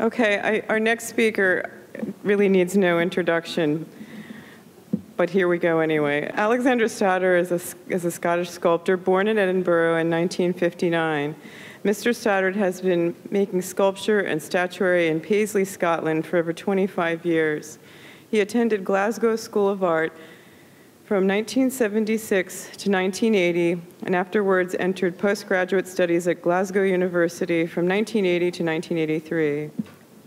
Okay, our next speaker really needs no introduction, but here we go anyway. Alexander Stoddart is a Scottish sculptor born in Edinburgh in 1959. Mr. Stoddart has been making sculpture and statuary in Paisley, Scotland for over 25 years. He attended Glasgow School of Art from 1976 to 1980, and afterwards entered postgraduate studies at Glasgow University from 1980 to 1983.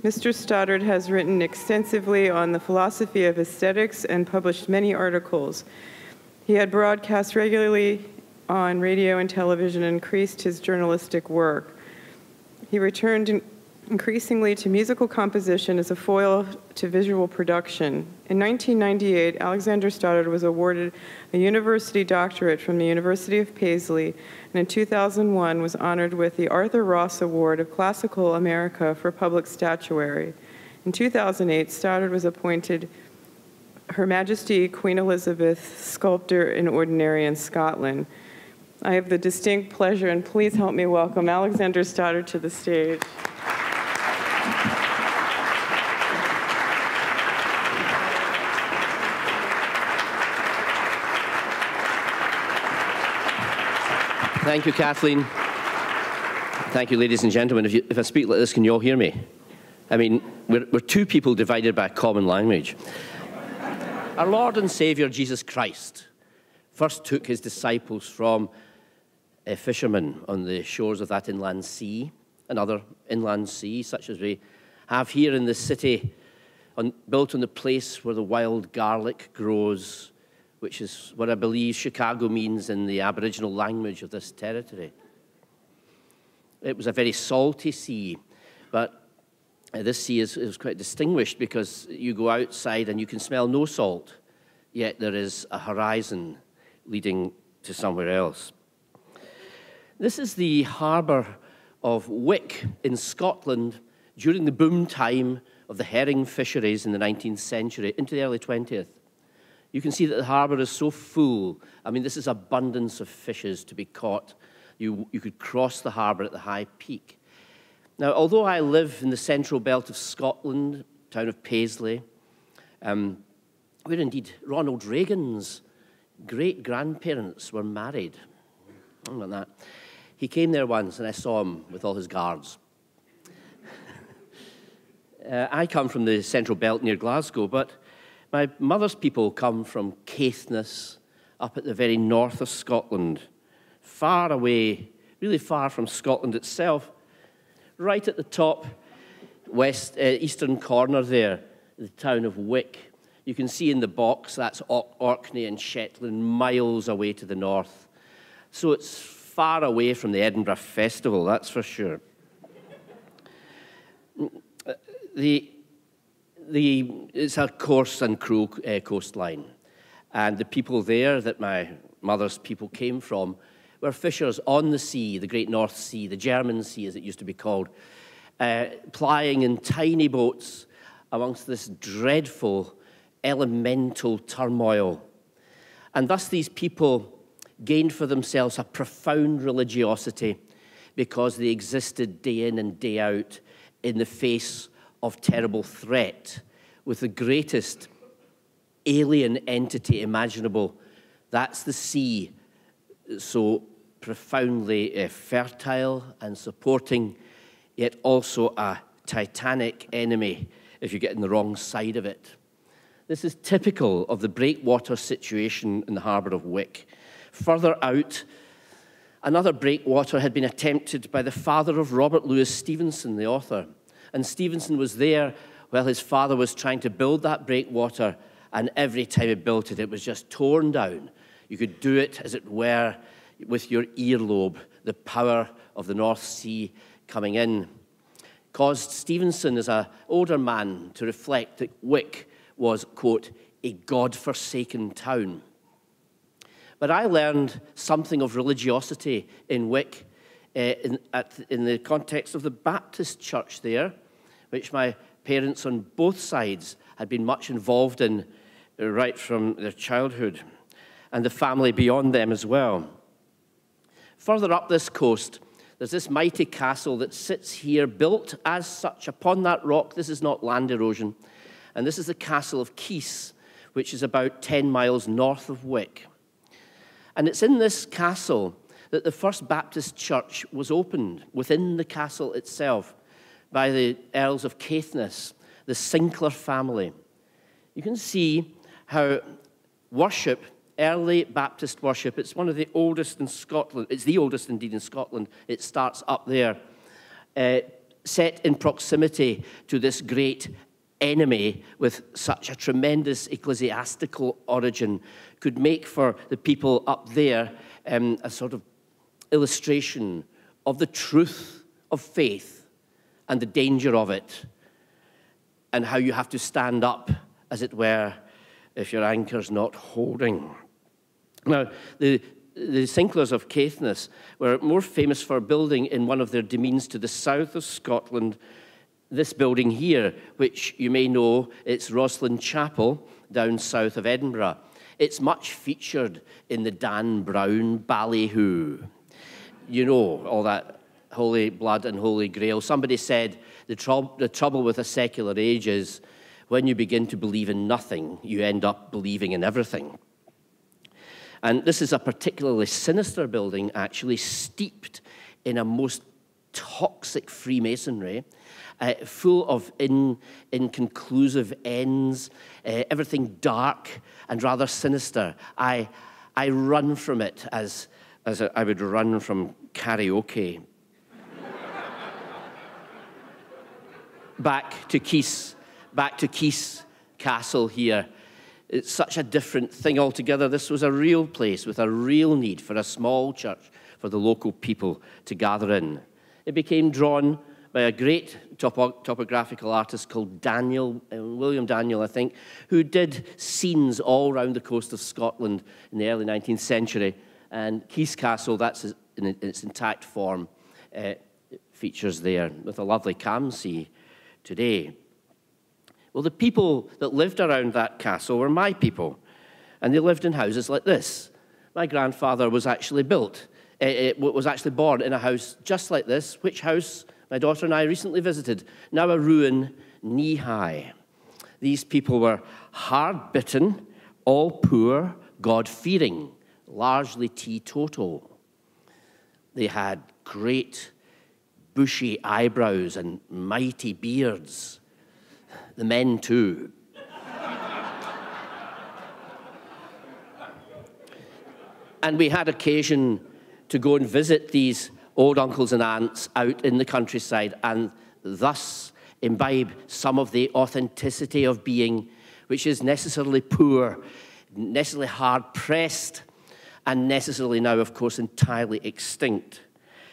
Mr. Stoddart has written extensively on the philosophy of aesthetics and published many articles. He had broadcast regularly on radio and television and increased his journalistic work. He returned increasingly to musical composition as a foil to visual production. In 1998, Alexander Stoddart was awarded a university doctorate from the University of Paisley, and in 2001 was honored with the Arthur Ross Award of Classical America for Public Statuary. In 2008, Stoddart was appointed Her Majesty Queen Elizabeth Sculptor in Ordinary in Scotland. I have the distinct pleasure, and please help me welcome Alexander Stoddart to the stage. Thank you, Kathleen. Thank you, ladies and gentlemen. If I speak like this, can you all hear me? I mean, we're two people divided by a common language. Our Lord and Saviour, Jesus Christ, first took his disciples from fishermen on the shores of that inland sea, another inland sea, such as we have here in the city, built on the place where the wild garlic grows, which is what I believe Chicago means in the Aboriginal language of this territory. It was a very salty sea, but this sea is quite distinguished because you go outside and you can smell no salt, yet there is a horizon leading to somewhere else. This is the harbour of Wick in Scotland during the boom time of the herring fisheries in the 19th century into the early 20th. You can see that the harbour is so full. I mean, this is abundance of fishes to be caught. You could cross the harbour at the high peak. Now, although I live in the central belt of Scotland, town of Paisley, where indeed Ronald Reagan's great-grandparents were married, something like that. He came there once, and I saw him with all his guards. I come from the central belt near Glasgow, but my mother's people come from Caithness, up at the very north of Scotland, far away, really far from Scotland itself, right at the top eastern corner there, the town of Wick. You can see in the box, that's Orkney and Shetland, miles away to the north. So it's far away from the Edinburgh Festival, that's for sure. It's a coarse and cruel coastline, and the people there that my mother's people came from were fishers on the sea, the Great North Sea, the German Sea as it used to be called, plying in tiny boats amongst this dreadful elemental turmoil. And thus these people gained for themselves a profound religiosity because they existed day in and day out in the face of terrible threat, with the greatest alien entity imaginable. That's the sea, so profoundly fertile and supporting, yet also a titanic enemy if you get on the wrong side of it. This is typical of the breakwater situation in the harbour of Wick. Further out, another breakwater had been attempted by the father of Robert Louis Stevenson, the author. And Stevenson was there while his father was trying to build that breakwater, and every time he built it, it was just torn down. You could do it, as it were, with your earlobe, the power of the North Sea coming in. Caused Stevenson, as an older man, to reflect that Wick was, quote, a God-forsaken town. But I learned something of religiosity in Wick in the context of the Baptist church there, which my parents on both sides had been much involved in right from their childhood, and the family beyond them as well. Further up this coast, There's this mighty castle that sits here, built as such upon that rock. This is not land erosion. And this is the castle of Kees, which is about 10 miles north of Wick. And it's in this castle that the First Baptist Church was opened, within the castle itself, by the Earls of Caithness, the Sinclair family. You can see how worship, early Baptist worship, it's one of the oldest in Scotland. It's the oldest indeed in Scotland. It starts up there, set in proximity to this great enemy with such a tremendous ecclesiastical origin, could make for the people up there a sort of illustration of the truth of faith and the danger of it, and how you have to stand up, as it were, if your anchor's not holding. Now, the Sinclairs of Caithness were more famous for building in one of their demesnes to the south of Scotland this building here, which you may know, it's Roslin Chapel down south of Edinburgh. It's much featured in the Dan Brown ballyhoo. You know, all that holy blood and holy grail. Somebody said the trouble with a secular age is when you begin to believe in nothing, you end up believing in everything. And this is a particularly sinister building, actually, steeped in a most toxic Freemasonry, full of inconclusive ends, everything dark and rather sinister. I run from it as I would run from karaoke. Back to Kees Castle here. It's such a different thing altogether. This was a real place with a real need for a small church for the local people to gather in. It became drawn by a great topographical artist called William Daniel, I think, who did scenes all around the coast of Scotland in the early 19th century. And Kees Castle, that's in its intact form, features there with a lovely Camsea today. Well, the people that lived around that castle were my people, and they lived in houses like this. My grandfather was actually born in a house just like this, which house my daughter and I recently visited, now a ruin knee-high. These people were hard-bitten, all poor, God-fearing, largely teetotal. They had great bushy eyebrows and mighty beards. The men too. And we had occasion to go and visit these old uncles and aunts out in the countryside and thus imbibe some of the authenticity of being, which is necessarily poor, necessarily hard-pressed, and necessarily now, of course, entirely extinct.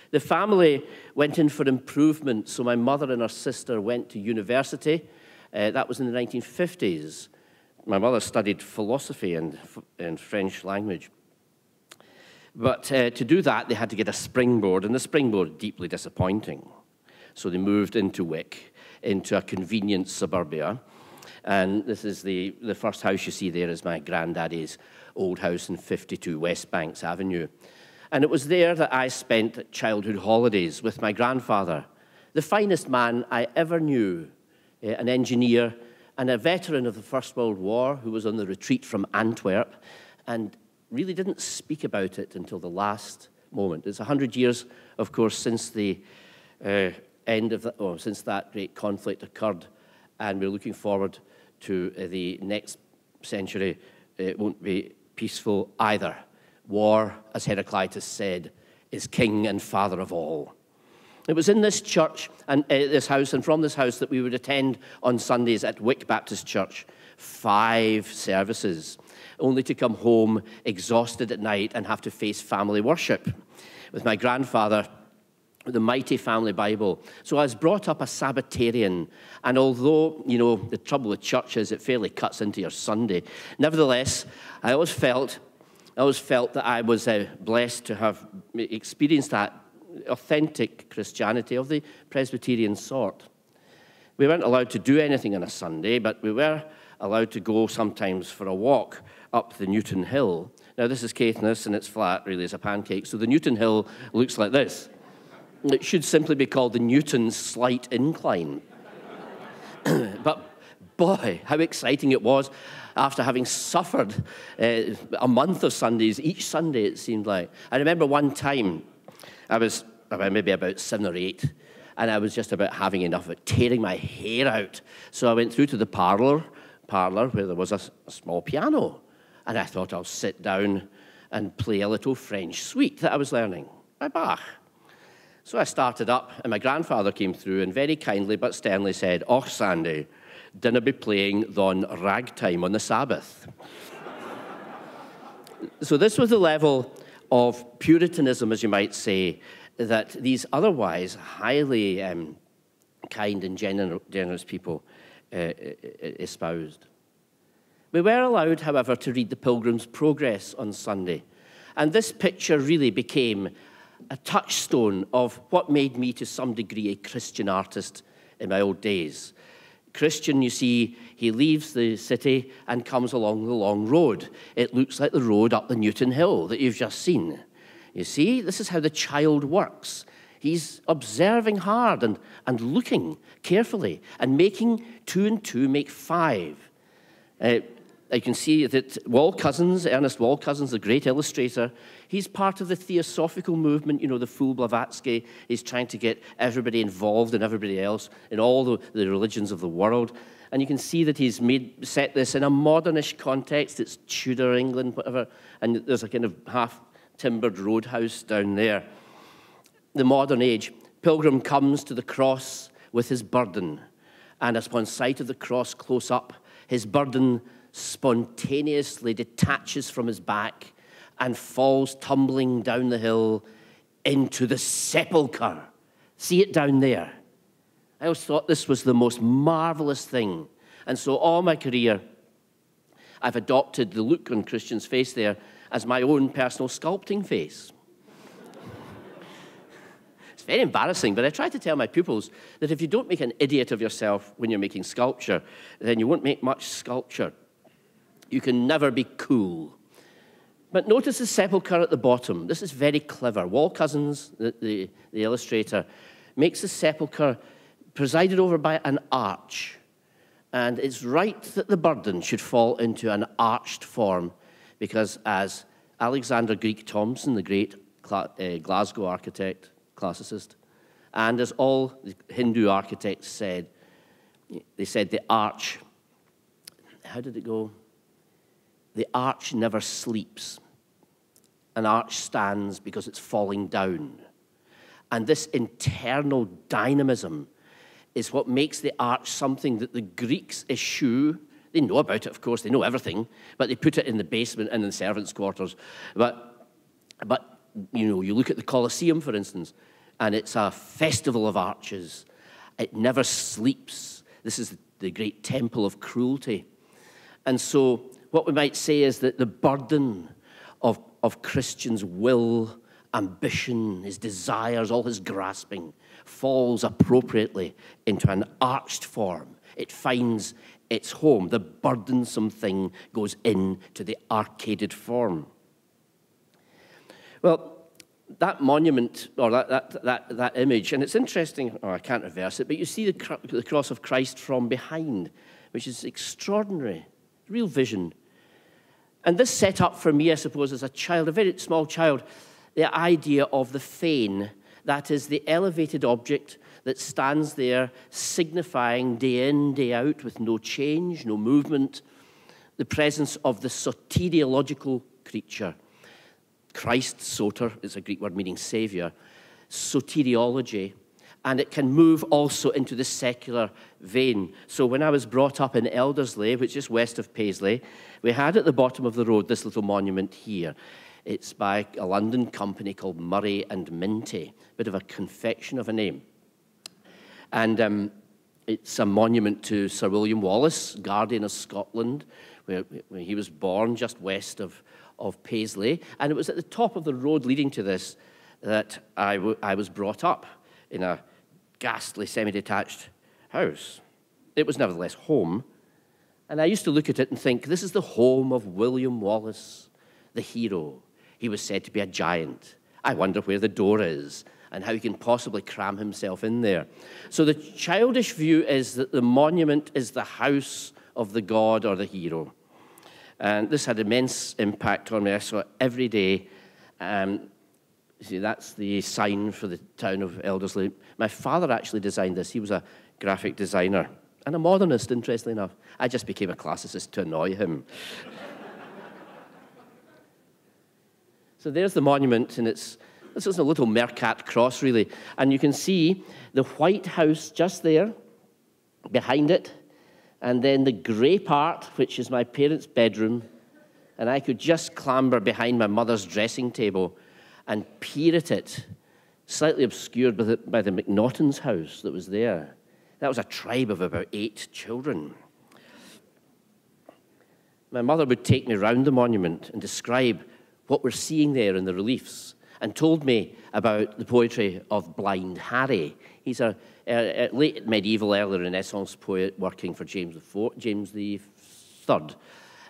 The family went in for improvement, so my mother and her sister went to university. That was in the 1950s. My mother studied philosophy and French language. But to do that, they had to get a springboard, and the springboard deeply disappointing. So they moved into Wick, into a convenient suburbia. And this is the first house you see there is my granddaddy's old house in 52 West Banks Avenue. And it was there that I spent childhood holidays with my grandfather, the finest man I ever knew, an engineer and a veteran of the First World War who was on the retreat from Antwerp and really didn't speak about it until the last moment. It's 100 years, of course, since the since that great conflict occurred, and we're looking forward to the next century. It won't be peaceful either. War, as Heraclitus said, is king and father of all. It was in this church and this house, and from this house that we would attend on Sundays at Wick Baptist Church, 5 services, only to come home exhausted at night and have to face family worship with my grandfather, the mighty family Bible. So I was brought up a Sabbatarian, and although, you know, the trouble with church is it fairly cuts into your Sunday, nevertheless, I always felt that I was blessed to have experienced that authentic Christianity of the Presbyterian sort. We weren't allowed to do anything on a Sunday, but we were allowed to go sometimes for a walk up the Newton Hill. Now, this is Caithness, and it's flat, really, as a pancake, so the Newton Hill looks like this. It should simply be called the Newton's slight incline. But boy, how exciting it was after having suffered a month of Sundays, each Sunday it seemed like. I remember one time, I was maybe about 7 or 8, and I was just about having enough of it, tearing my hair out. So I went through to the parlour where there was a small piano, and I thought I'll sit down and play a little French suite that I was learning by Bach. So I started up, and my grandfather came through and very kindly but sternly said, "Och, Sandy, dinna be playing thon ragtime on the Sabbath." So this was the level of Puritanism, as you might say, that these otherwise highly kind and generous people espoused. We were allowed, however, to read the Pilgrim's Progress on Sunday, and this picture really became a touchstone of what made me, to some degree, a Christian artist in my old days. Christian, you see, he leaves the city and comes along the long road. It looks like the road up the Newton Hill that you've just seen. You see, this is how the child works. He's observing hard and looking carefully and making 2 and 2 make 5. You can see that Ernest Wall Cousins, the great illustrator, he's part of the Theosophical movement, you know, the Fool Blavatsky. He's trying to get everybody involved and everybody else in all the religions of the world. And you can see that he's set this in a modernish context. It's Tudor England, whatever, and there's a kind of half-timbered roadhouse down there. The modern age, Pilgrim comes to the cross with his burden, and upon sight of the cross close up, his burden spontaneously detaches from his back and falls tumbling down the hill into the sepulchre. See it down there? I always thought this was the most marvelous thing. And so all my career, I've adopted the look on Christian's face there as my own personal sculpting face. It's very embarrassing, but I try to tell my pupils that if you don't make an idiot of yourself when you're making sculpture, then you won't make much sculpture. You can never be cool. But notice the sepulchre at the bottom. This is very clever. Wall Cousins, the illustrator, makes the sepulchre presided over by an arch. And it's right that the burden should fall into an arched form, because as Alexander Greek Thomson, the great Glasgow architect, classicist, and as all the Hindu architects said, they said the arch, how did it go? The arch never sleeps. An arch stands because it's falling down. And this internal dynamism is what makes the arch something that the Greeks eschew. They know about it, of course, they know everything, but they put it in the basement and in the servants' quarters. But you know, you look at the Colosseum, for instance, and it's a festival of arches. It never sleeps. This is the great temple of cruelty. And so what we might say is that the burden of Christian's will, ambition, his desires, all his grasping, falls appropriately into an arched form. It finds its home. The burdensome thing goes into the arcaded form. Well, that monument, or that image, and it's interesting, I can't reverse it, but you see the cross of Christ from behind, which is extraordinary, real vision. And this set up for me, I suppose, as a child, a very small child, the idea of the fane, that is the elevated object that stands there signifying day in, day out, with no change, no movement, the presence of the soteriological creature. Christ, soter, is a Greek word meaning saviour, soteriology, and it can move also into the secular vein. So when I was brought up in Eldersley, which is west of Paisley, we had at the bottom of the road this little monument here. It's by a London company called Murray and Minty, bit of a confection of a name. And it's a monument to Sir William Wallace, Guardian of Scotland, where he was born just west of Paisley. And it was at the top of the road leading to this that I was brought up in a ghastly semi-detached house. It was nevertheless home. And I used to look at it and think, this is the home of William Wallace, the hero. He was said to be a giant. I wonder where the door is. and how he can possibly cram himself in there. So the childish view is that the monument is the house of the god or the hero. And this had immense impact on me. I saw it every day. See, that's the sign for the town of Elderslie. My father actually designed this. He was a graphic designer and a modernist, interestingly enough. I just became a classicist to annoy him. So there's the monument, and this is a little Mercat cross, really. And you can see the White House just there, behind it, and then the grey part, which is my parents' bedroom, and I could just clamber behind my mother's dressing table and peer at it, slightly obscured by the McNaughton's house that was there. That was a tribe of about 8 children. My mother would take me round the monument and describe what we're seeing there in the reliefs, and told me about the poetry of Blind Harry. He's a late medieval, early Renaissance poet working for James the Third,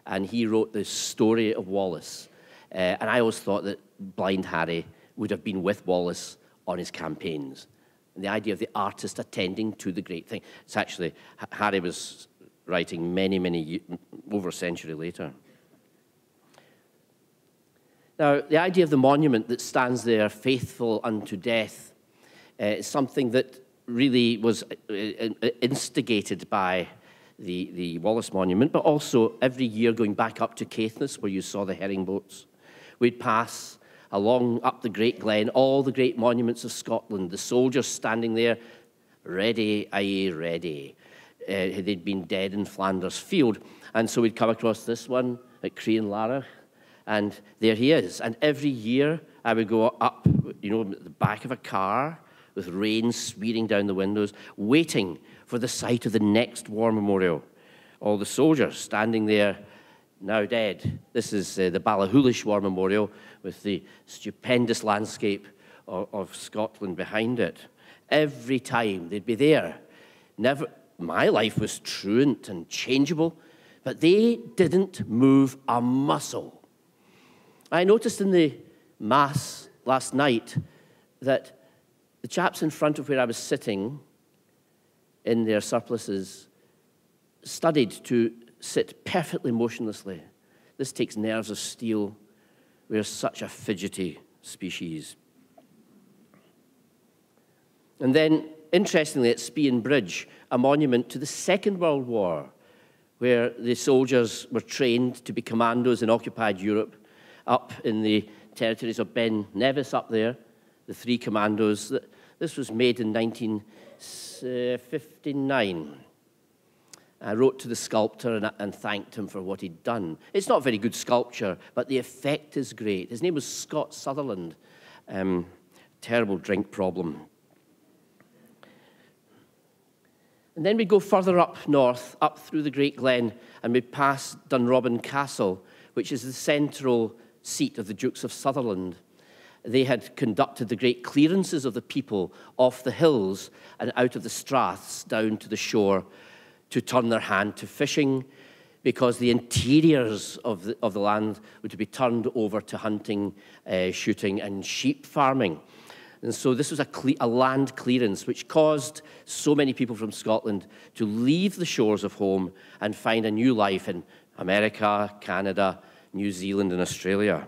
and he wrote the story of Wallace. And I always thought that Blind Harry would have been with Wallace on his campaigns. And the idea of the artist attending to the great thing. It's actually, Harry was writing over a century later. Now, the idea of the monument that stands there, faithful unto death, is something that really was instigated by the Wallace Monument, but also every year going back up to Caithness, where you saw the herring boats. We'd pass along up the Great Glen, all the great monuments of Scotland, the soldiers standing there, ready, aye, ready. They'd been dead in Flanders Field. And so we'd come across this one at Crean-Larach, and there he is. And every year I would go up, at the back of a car with rain smearing down the windows, waiting for the sight of the next war memorial. All the soldiers standing there, now dead. This is the Ballachulish War Memorial with the stupendous landscape of Scotland behind it. Every time they'd be there. My life was truant and changeable, but they didn't move a muscle. I noticed in the Mass last night that the chaps in front of where I was sitting in their surplices studied to sit perfectly motionlessly. This takes nerves of steel. We're such a fidgety species. And then, interestingly, at Spion Bridge, a monument to the Second World War, where the soldiers were trained to be commandos in occupied Europe, up in the territories of Ben Nevis up there, the 3 commandos. This was made in 1959. I wrote to the sculptor and thanked him for what he'd done. It's not very good sculpture, but the effect is great. His name was Scott Sutherland. Terrible drink problem. And then we go further up north, up through the Great Glen, and we pass Dunrobin Castle, which is the central seat of the Dukes of Sutherland. They had conducted the great clearances of the people off the hills and out of the straths down to the shore to turn their hand to fishing, because the interiors of the land were to be turned over to hunting, shooting, and sheep farming. And so this was a land clearance which caused so many people from Scotland to leave the shores of home and find a new life in America, Canada, New Zealand, and Australia.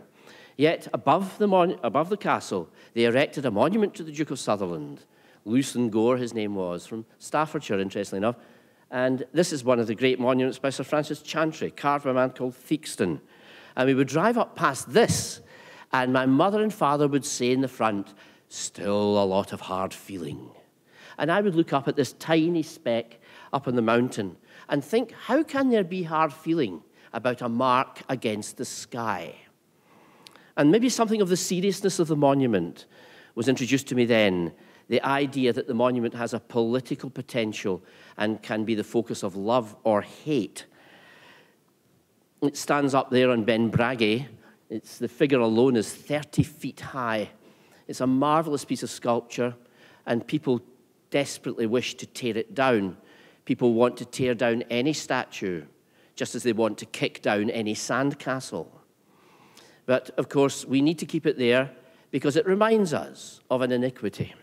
Yet above the castle, they erected a monument to the Duke of Sutherland. Lewson Gore, his name was, from Staffordshire, interestingly enough. And this is one of the great monuments by Sir Francis Chantry, carved by a man called Theakston. And we would drive up past this, and my mother and father would say in the front, "Still a lot of hard feeling." And I would look up at this tiny speck up on the mountain and think, how can there be hard feeling about a mark against the sky? And maybe something of the seriousness of the monument was introduced to me then, the idea that the monument has a political potential and can be the focus of love or hate. It stands up there on Ben Braggie. The figure alone is 30 feet high. It's a marvelous piece of sculpture, and people desperately wish to tear it down. People want to tear down any statue, just as they want to kick down any sandcastle. But, of course, we need to keep it there because it reminds us of an iniquity.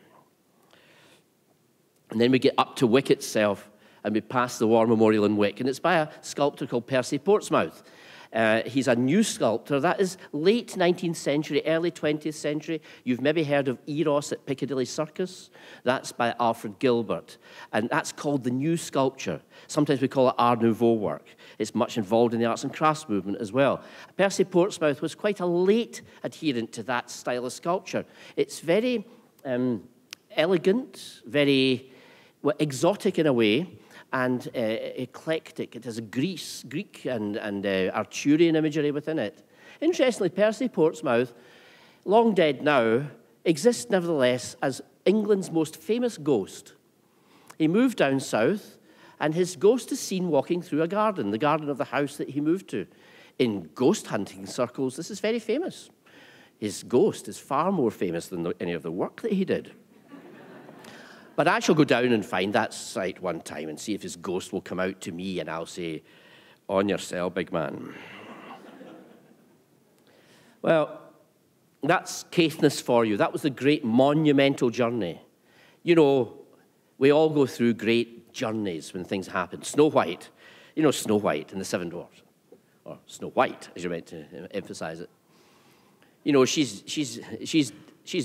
And then we get up to Wick itself, and we pass the War Memorial in Wick, and it's by a sculptor called Percy Portsmouth. He's a new sculptor. That is late 19th century, early 20th century. You've maybe heard of Eros at Piccadilly Circus. That's by Alfred Gilbert. And that's called the new sculpture. Sometimes we call it Art Nouveau work. It's much involved in the arts and crafts movement as well. Percy Portsmouth was quite a late adherent to that style of sculpture. It's very elegant, very exotic in a way, and eclectic. It has a Greek and Arthurian imagery within it. Interestingly, Percy Portsmouth, long dead now, exists nevertheless as England's most famous ghost. He moved down south, and his ghost is seen walking through a garden, the garden of the house that he moved to. In ghost hunting circles, this is very famous. His ghost is far more famous than any of the work that he did. But I shall go down and find that site one time and see if his ghost will come out to me, and I'll say, "On your cell, big man." Well, that's Caithness for you. That was the great monumental journey. You know, we all go through great journeys when things happen. Snow White. You know Snow White and the Seven Dwarfs. Or Snow White, as you're meant to emphasize it. You know, she's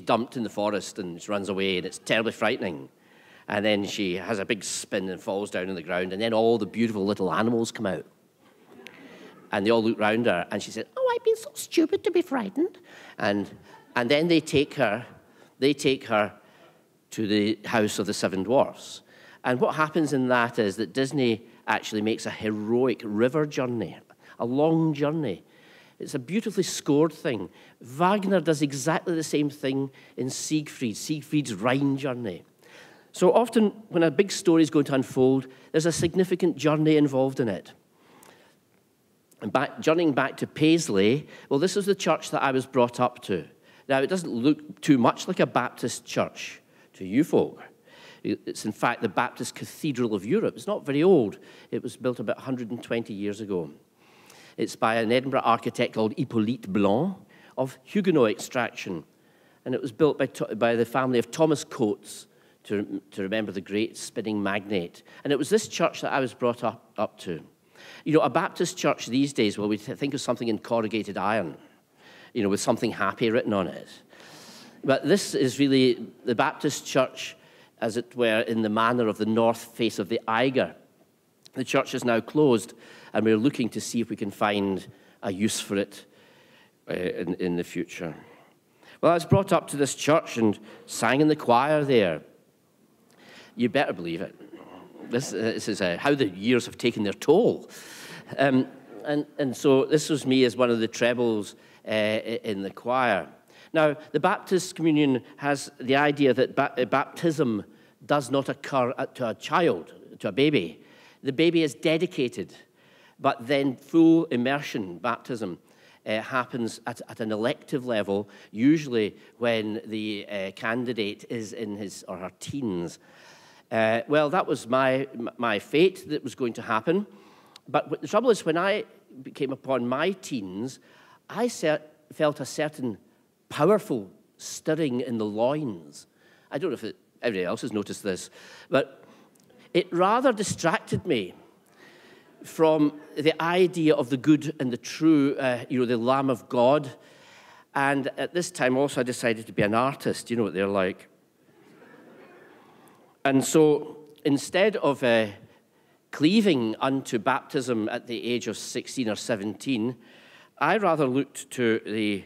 dumped in the forest and she runs away, and it's terribly frightening. And then she has a big spin and falls down on the ground, and then all the beautiful little animals come out. And they all look round her, and she said, "Oh, I've been so stupid to be frightened." And then they take her to the house of the Seven Dwarfs. And what happens in that is that Disney actually makes a heroic river journey, a long journey. It's a beautifully scored thing. Wagner does exactly the same thing in Siegfried's Rhine journey. So often, when a big story is going to unfold, there's a significant journey involved in it. And journeying back to Paisley, well, this is the church that I was brought up to. Now, it doesn't look too much like a Baptist church to you folk. It's, in fact, the Baptist Cathedral of Europe. It's not very old. It was built about 120 years ago. It's by an Edinburgh architect called Hippolyte Blanc of Huguenot extraction. And it was built by the family of Thomas Coates, to remember the great spinning magnate. And it was this church that I was brought up to. You know, a Baptist church these days, well, we think of something in corrugated iron, you know, with something happy written on it. But this is really the Baptist church, as it were, in the manner of the north face of the Eiger. The church is now closed, and we're looking to see if we can find a use for it in the future. Well, I was brought up to this church and sang in the choir there. You better believe it. This is how the years have taken their toll. And so this was me as one of the trebles in the choir. Now, the Baptist communion has the idea that baptism does not occur to a child, to a baby. The baby is dedicated, but then full immersion, baptism, happens at an elective level, usually when the candidate is in his or her teens. Well, that was my fate that was going to happen. But the trouble is, when I came upon my teens, I felt a certain powerful stirring in the loins. I don't know if everybody else has noticed this, but it rather distracted me from the idea of the good and the true, the Lamb of God. And at this time also I decided to be an artist. You know what they're like. And so instead of cleaving unto baptism at the age of 16 or 17, I rather looked to the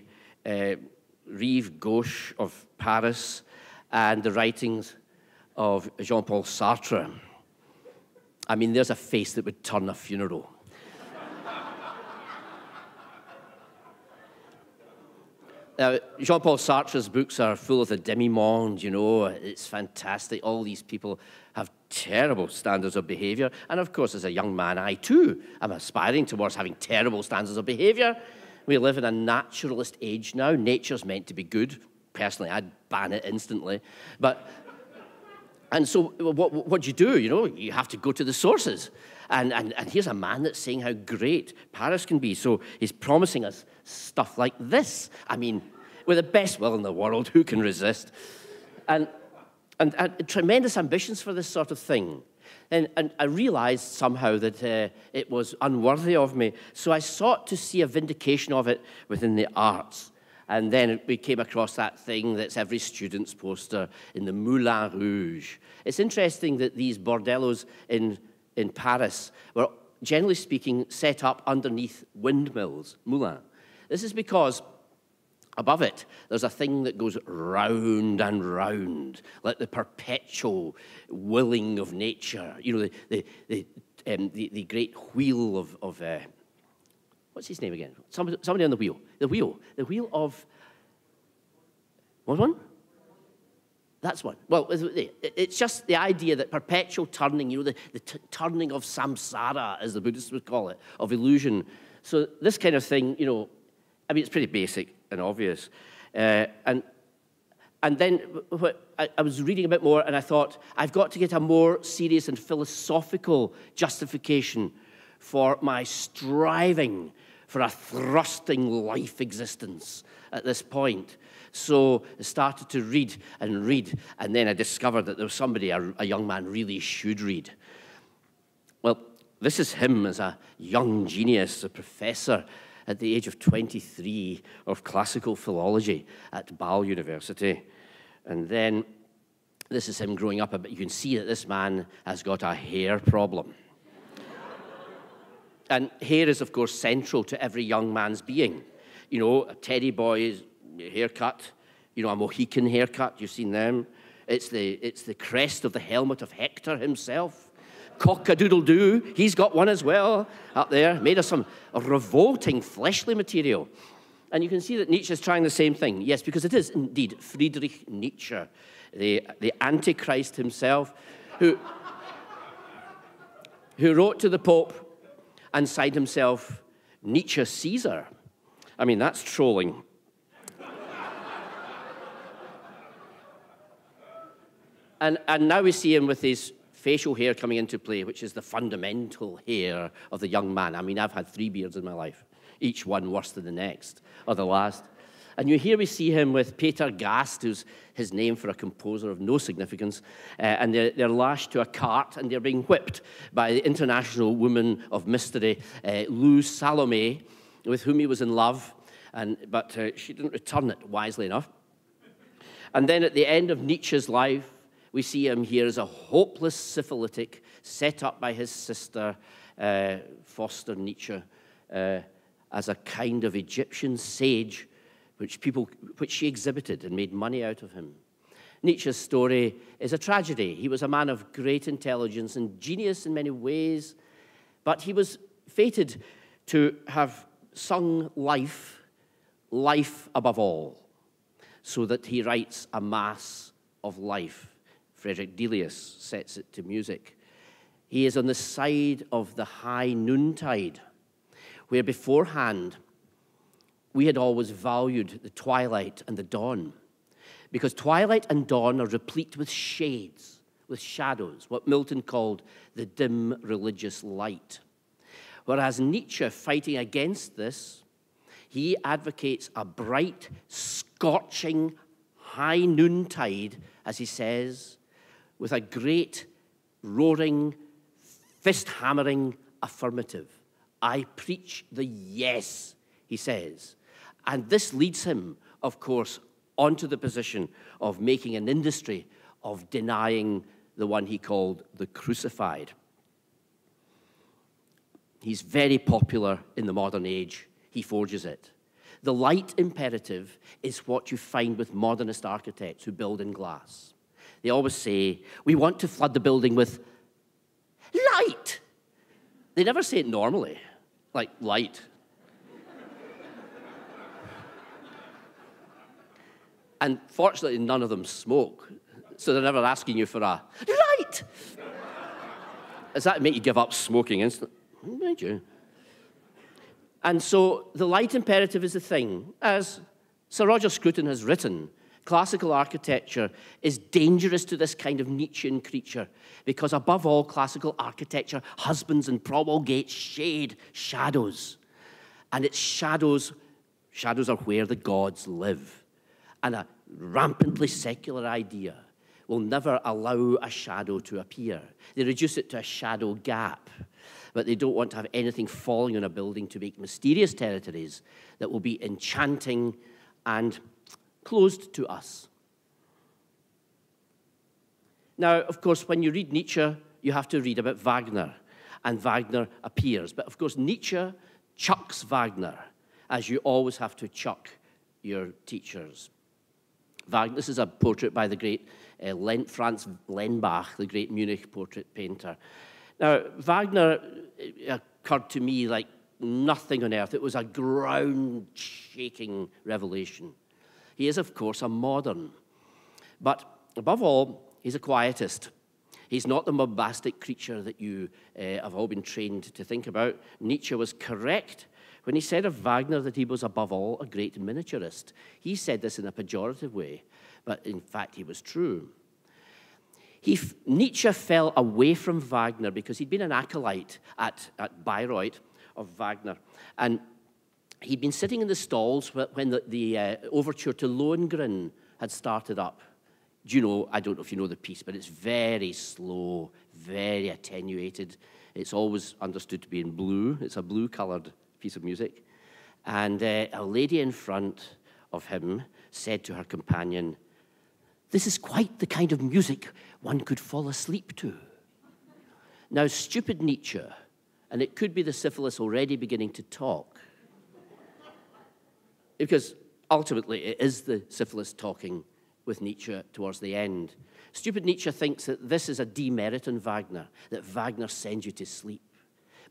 Rive Gauche of Paris and the writings of Jean-Paul Sartre. I mean, there's a face that would turn a funeral. Jean-Paul Sartre's books are full of the demi-monde, you know. It's fantastic. All these people have terrible standards of behavior. And of course, as a young man, I too am aspiring towards having terrible standards of behavior. We live in a naturalist age now. Nature's meant to be good. Personally, I'd ban it instantly. And so what do? You know, you have to go to the sources. And here's a man that's saying how great Paris can be. So he's promising us stuff like this. I mean, with the best will in the world. Who can resist? And tremendous ambitions for this sort of thing. And I realized somehow that it was unworthy of me. So I sought to see a vindication of it within the arts. And then we came across that thing that's every student's poster in the Moulin Rouge. It's interesting that these bordellos in Paris were, generally speaking, set up underneath windmills, moulin. This is because above it, there's a thing that goes round and round, like the perpetual willing of nature. You know, the great wheel of what's his name again? Somebody on the wheel. The wheel of, one? That's one. Well, it's just the idea that perpetual turning, you know, the turning of samsara, as the Buddhists would call it, of illusion. So this kind of thing, you know, I mean, it's pretty basic and obvious. And then I was reading a bit more, and I thought, I've got to get a more serious and philosophical justification for my striving for a thrusting life existence at this point. So I started to read, and then I discovered that there was somebody a young man really should read. Well, this is him as a young genius, a professor at the age of 23 of classical philology at Bâle University. And then this is him growing up a bit. You can see that this man has got a hair problem. And hair is, of course, central to every young man's being. You know, a teddy boy's haircut, you know, a Mohican haircut, you've seen them. It's the crest of the helmet of Hector himself. Cock-a-doodle-doo, he's got one as well up there, made of some revolting fleshly material. And you can see that Nietzsche is trying the same thing. Yes, because it is indeed Friedrich Nietzsche, the Antichrist himself, who wrote to the Pope and signed himself Nietzsche Caesar. I mean, that's trolling. And now we see him with his facial hair coming into play, which is the fundamental hair of the young man. I mean, I've had 3 beards in my life, each one worse than the next, or the last. And here we see him with Peter Gast, who's his name for a composer of no significance, and they're lashed to a cart, and they're being whipped by the international woman of mystery, Lou Salome, with whom he was in love, but she didn't return it wisely enough. And then at the end of Nietzsche's life, we see him here as a hopeless syphilitic set up by his sister, Foster Nietzsche, as a kind of Egyptian sage, which she exhibited and made money out of him. Nietzsche's story is a tragedy. He was a man of great intelligence and genius in many ways, but he was fated to have sung life above all, so that he writes a mass of life. Frederick Delius sets it to music. He is on the side of the high noontide, where beforehand we had always valued the twilight and the dawn, because twilight and dawn are replete with shades, with shadows, what Milton called the dim religious light. Whereas Nietzsche, fighting against this, he advocates a bright, scorching, high noontide, as he says, with a great, roaring, fist-hammering affirmative. I preach the yes, he says. And this leads him, of course, onto the position of making an industry of denying the one he called the crucified. He's very popular in the modern age. He forges it. The light imperative is what you find with modernist architects who build in glass. They always say, we want to flood the building with light. They never say it normally, like light. And fortunately, none of them smoke, so they're never asking you for a light. Does that make you give up smoking instantly? Mind you. And so the light imperative is the thing. As Sir Roger Scruton has written, classical architecture is dangerous to this kind of Nietzschean creature because, above all, classical architecture husbands and promulgates shade, shadows. And its shadows are where the gods live. and a rampantly secular idea will never allow a shadow to appear. They reduce it to a shadow gap, but they don't want to have anything falling on a building to make mysterious territories that will be enchanting and closed to us. Now, of course, when you read Nietzsche, you have to read about Wagner, and Wagner appears. But of course, Nietzsche chucks Wagner, as you always have to chuck your teachers. Wagner, this is a portrait by the great Franz Lenbach, the great Munich portrait painter. Now, Wagner occurred to me like nothing on earth. It was a ground-shaking revelation. He is, of course, a modern. But above all, he's a quietist. He's not the bombastic creature that you have all been trained to think about. Nietzsche was correct when he said of Wagner that he was, above all, a great miniaturist. He said this in a pejorative way, but in fact, he was true. Nietzsche fell away from Wagner because he'd been an acolyte at Bayreuth of Wagner, and he'd been sitting in the stalls when the overture to Lohengrin had started up. Do you know, I don't know if you know the piece, but it's very slow, very attenuated. It's always understood to be in blue. It's a blue-colored piece of music. And a lady in front of him said to her companion, "This is quite the kind of music one could fall asleep to." Now, stupid Nietzsche, and it could be the syphilis already beginning to talk, because ultimately it is the syphilis talking with Nietzsche towards the end. Stupid Nietzsche thinks that this is a demerit on Wagner, that Wagner sends you to sleep.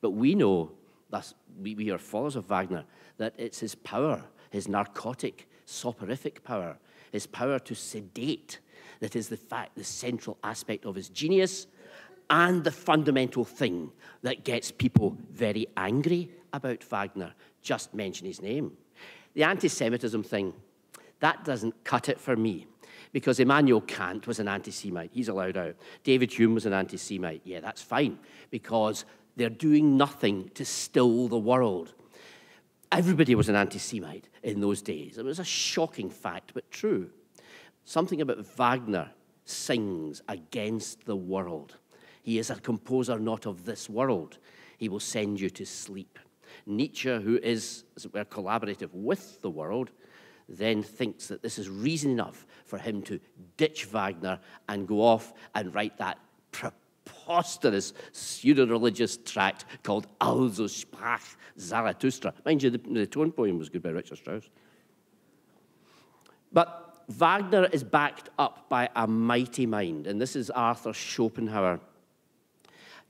But we know, thus we are followers of Wagner, that it's his power, his narcotic, soporific power, his power to sedate, that is the central aspect of his genius, and the fundamental thing that gets people very angry about Wagner. Just mention his name. The anti-Semitism thing, that doesn't cut it for me, because Immanuel Kant was an anti-Semite. He's allowed out. David Hume was an anti-Semite. Yeah, that's fine, because they're doing nothing to still the world. Everybody was an anti-Semite in those days. It was a shocking fact, but true. Something about Wagner sings against the world. He is a composer not of this world. He will send you to sleep. Nietzsche, who is, as it were, collaborative with the world, then thinks that this is reason enough for him to ditch Wagner and go off and write that preposterous pseudo-religious tract called Also sprach Zarathustra. Mind you, the tone poem was good by Richard Strauss. But Wagner is backed up by a mighty mind, and this is Arthur Schopenhauer.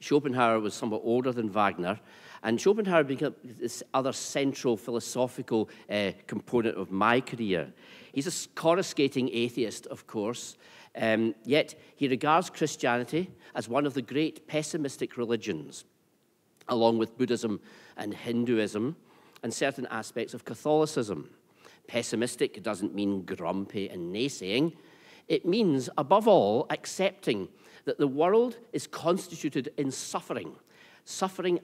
Schopenhauer was somewhat older than Wagner, and Schopenhauer became this other central philosophical component of my career. He's a coruscating atheist, of course, yet he regards Christianity as one of the great pessimistic religions, along with Buddhism and Hinduism and certain aspects of Catholicism. Pessimistic doesn't mean grumpy and naysaying. It means, above all, accepting that the world is constituted in suffering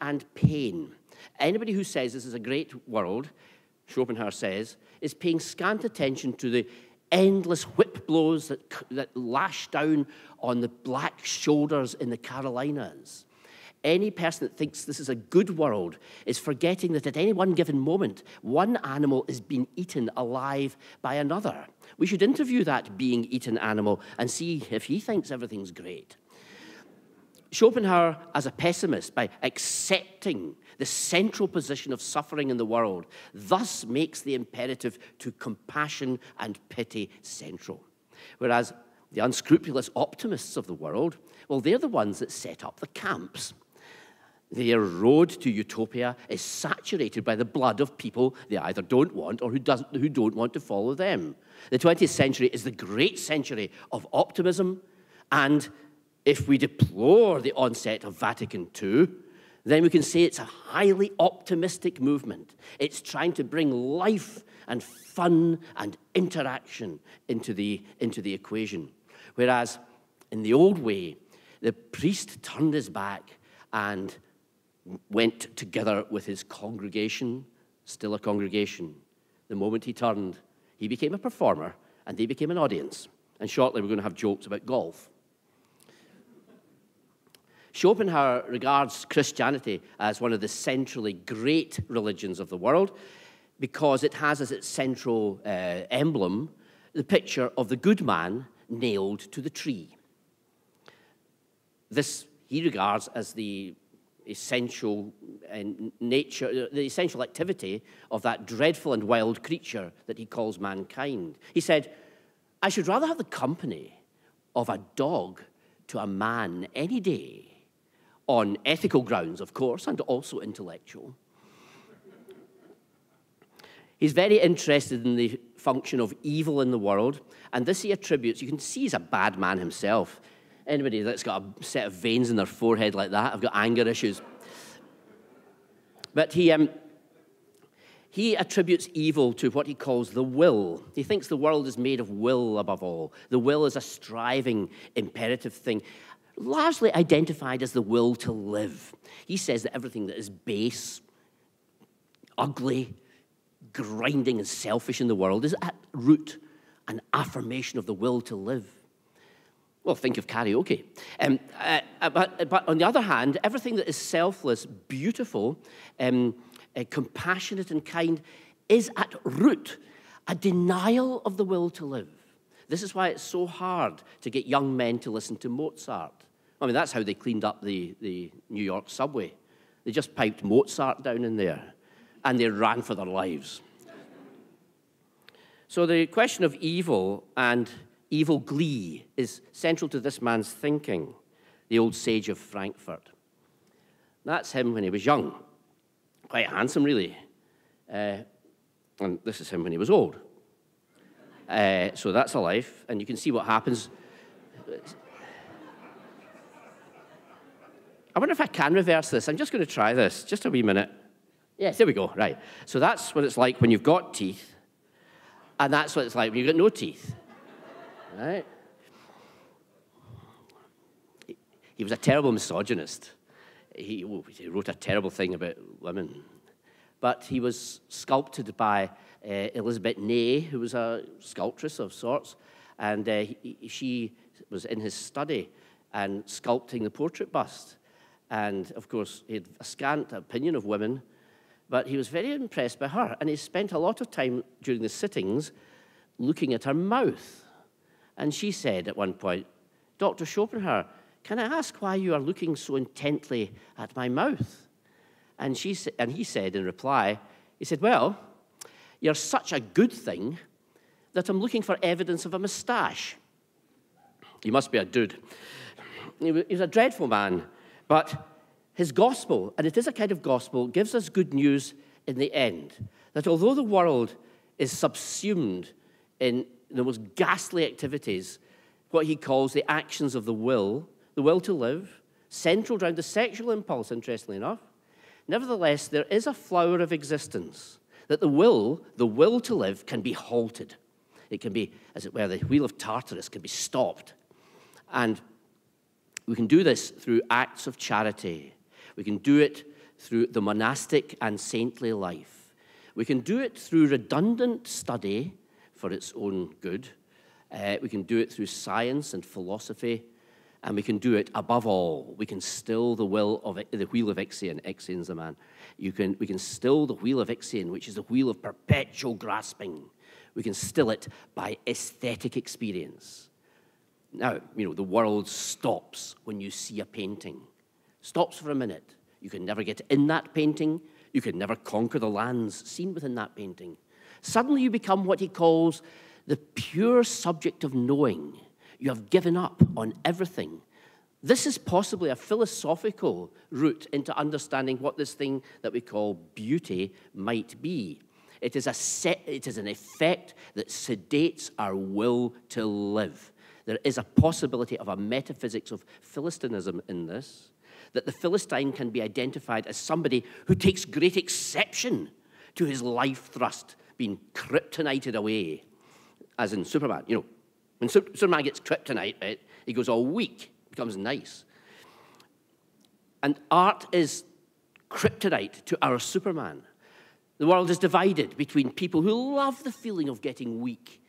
and pain. Anybody who says this is a great world, Schopenhauer says, is paying scant attention to the endless whip blows that lash down on the black shoulders in the Carolinas. Any person that thinks this is a good world is forgetting that at any one given moment, one animal is being eaten alive by another. We should interview that being eaten animal and see if he thinks everything's great. Schopenhauer, as a pessimist, by accepting the central position of suffering in the world, thus makes the imperative to compassion and pity central. Whereas the unscrupulous optimists of the world, well, they're the ones that set up the camps. Their road to utopia is saturated by the blood of people they either don't want or who don't want to follow them. The 20th century is the great century of optimism, and if we deplore the onset of Vatican II, then we can say it's a highly optimistic movement. It's trying to bring life and fun and interaction into the equation. Whereas in the old way, the priest turned his back and went together with his congregation, still a congregation. The moment he turned, he became a performer and they became an audience. And shortly we're going to have jokes about golf. Schopenhauer regards Christianity as one of the centrally great religions of the world because it has as its central emblem the picture of the good man nailed to the tree. This he regards as the essential nature, the essential activity of that dreadful and wild creature that he calls mankind. He said, "I should rather have the company of a dog to a man any day, on ethical grounds, of course, and also intellectual." He's very interested in the function of evil in the world, and this he attributes, you can see he's a bad man himself. Anybody that's got a set of veins in their forehead like that, I've got anger issues. But he attributes evil to what he calls the will. He thinks the world is made of will above all. The will is a striving, imperative thing, largely identified as the will to live. He says that everything that is base, ugly, grinding, and selfish in the world is at root an affirmation of the will to live. Well, think of karaoke. But on the other hand, everything that is selfless, beautiful, compassionate, and kind is at root a denial of the will to live. This is why it's so hard to get young men to listen to Mozart. I mean, that's how they cleaned up the New York subway. They just piped Mozart down in there, and they ran for their lives. So the question of evil and evil glee is central to this man's thinking, the old sage of Frankfurt. That's him when he was young. Quite handsome, really. And this is him when he was old. So that's a life, and you can see what happens. I wonder if I can reverse this. I'm just going to try this. Just a wee minute. Yes, there we go. Right. So that's what it's like when you've got teeth, and that's what it's like when you've got no teeth. Right? He was a terrible misogynist. He wrote a terrible thing about women. But he was sculpted by Elizabeth Ney, who was a sculptress of sorts, and she was in his study and sculpting the portrait bust. And, of course, he had a scant opinion of women, but he was very impressed by her, and he spent a lot of time during the sittings looking at her mouth. And she said at one point, "Dr. Schopenhauer, can I ask why you are looking so intently at my mouth?" And he said in reply, he said, "Well, you're such a good thing that I'm looking for evidence of a moustache." He must be a dude. He was a dreadful man, but his gospel, and it is a kind of gospel, gives us good news in the end, that although the world is subsumed in the most ghastly activities, what he calls the actions of the will to live, central around the sexual impulse, interestingly enough, nevertheless, there is a flower of existence, that the will to live can be halted. It can be, as it were, the wheel of Tartarus can be stopped. And we can do this through acts of charity. We can do it through the monastic and saintly life. We can do it through redundant study for its own good. We can do it through science and philosophy. And we can do it, above all, we can still the wheel of Ixion. Ixion's the man. We can still the wheel of Ixion, which is the wheel of perpetual grasping. We can still it by aesthetic experience. Now, the world stops when you see a painting. Stops for a minute. You can never get in that painting. You can never conquer the lands seen within that painting. Suddenly you become what he calls the pure subject of knowing. You have given up on everything. This is possibly a philosophical route into understanding what this thing that we call beauty might be. It is an effect that sedates our will to live. There is a possibility of a metaphysics of Philistinism in this, that the Philistine can be identified as somebody who takes great exception to his life thrust being kryptonited away, as in Superman. When Superman gets kryptonite, right, he goes all weak, becomes nice. And art is kryptonite to our Superman. The world is divided between people who love the feeling of getting weak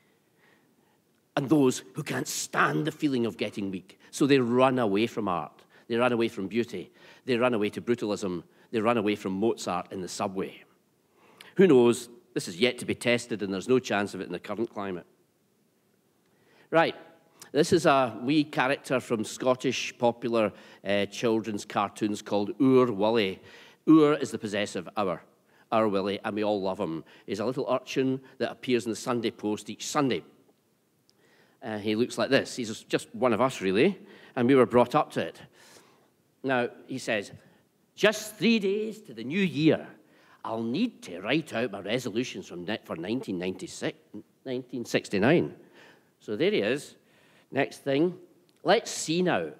and those who can't stand the feeling of getting weak. So they run away from art. They run away from beauty. They run away to brutalism. They run away from Mozart in the subway. Who knows? This is yet to be tested, and there's no chance of it in the current climate. Right. This is a wee character from Scottish popular children's cartoons called Oor Wullie. Oor is the possessive, our Willie, and we all love him. He's a little urchin that appears in the Sunday Post each Sunday. He looks like this. He's just one of us, really, and we were brought up to it. Now, he says, just 3 days to the new year, I'll need to write out my resolutions for 1969. So there he is. Next thing, let's see now.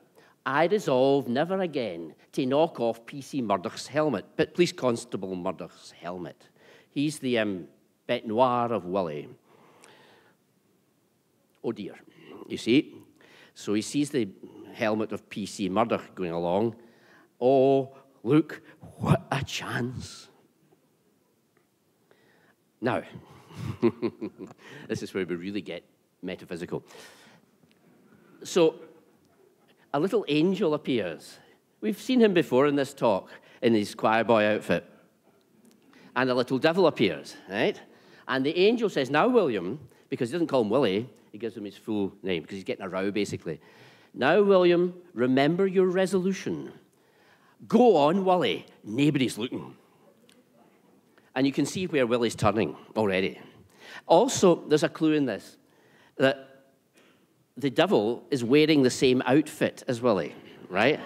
I resolve never again to knock off PC Murdoch's helmet, but Police Constable Murdoch's helmet. He's the bête noire of Willie. Oh dear, you see. So he sees the helmet of PC Murdoch going along. Oh, look, what a chance. Now, this is where we really get metaphysical. So, a little angel appears. We've seen him before in this talk, in his choir boy outfit. And a little devil appears, right? And the angel says, now, William, because he doesn't call him Willie, he gives him his full name, because he's getting a row, basically. Now, William, remember your resolution. Go on, Willie, nobody's looking. And you can see where Willie's turning already. Also, there's a clue in this, that the devil is wearing the same outfit as Willie, right?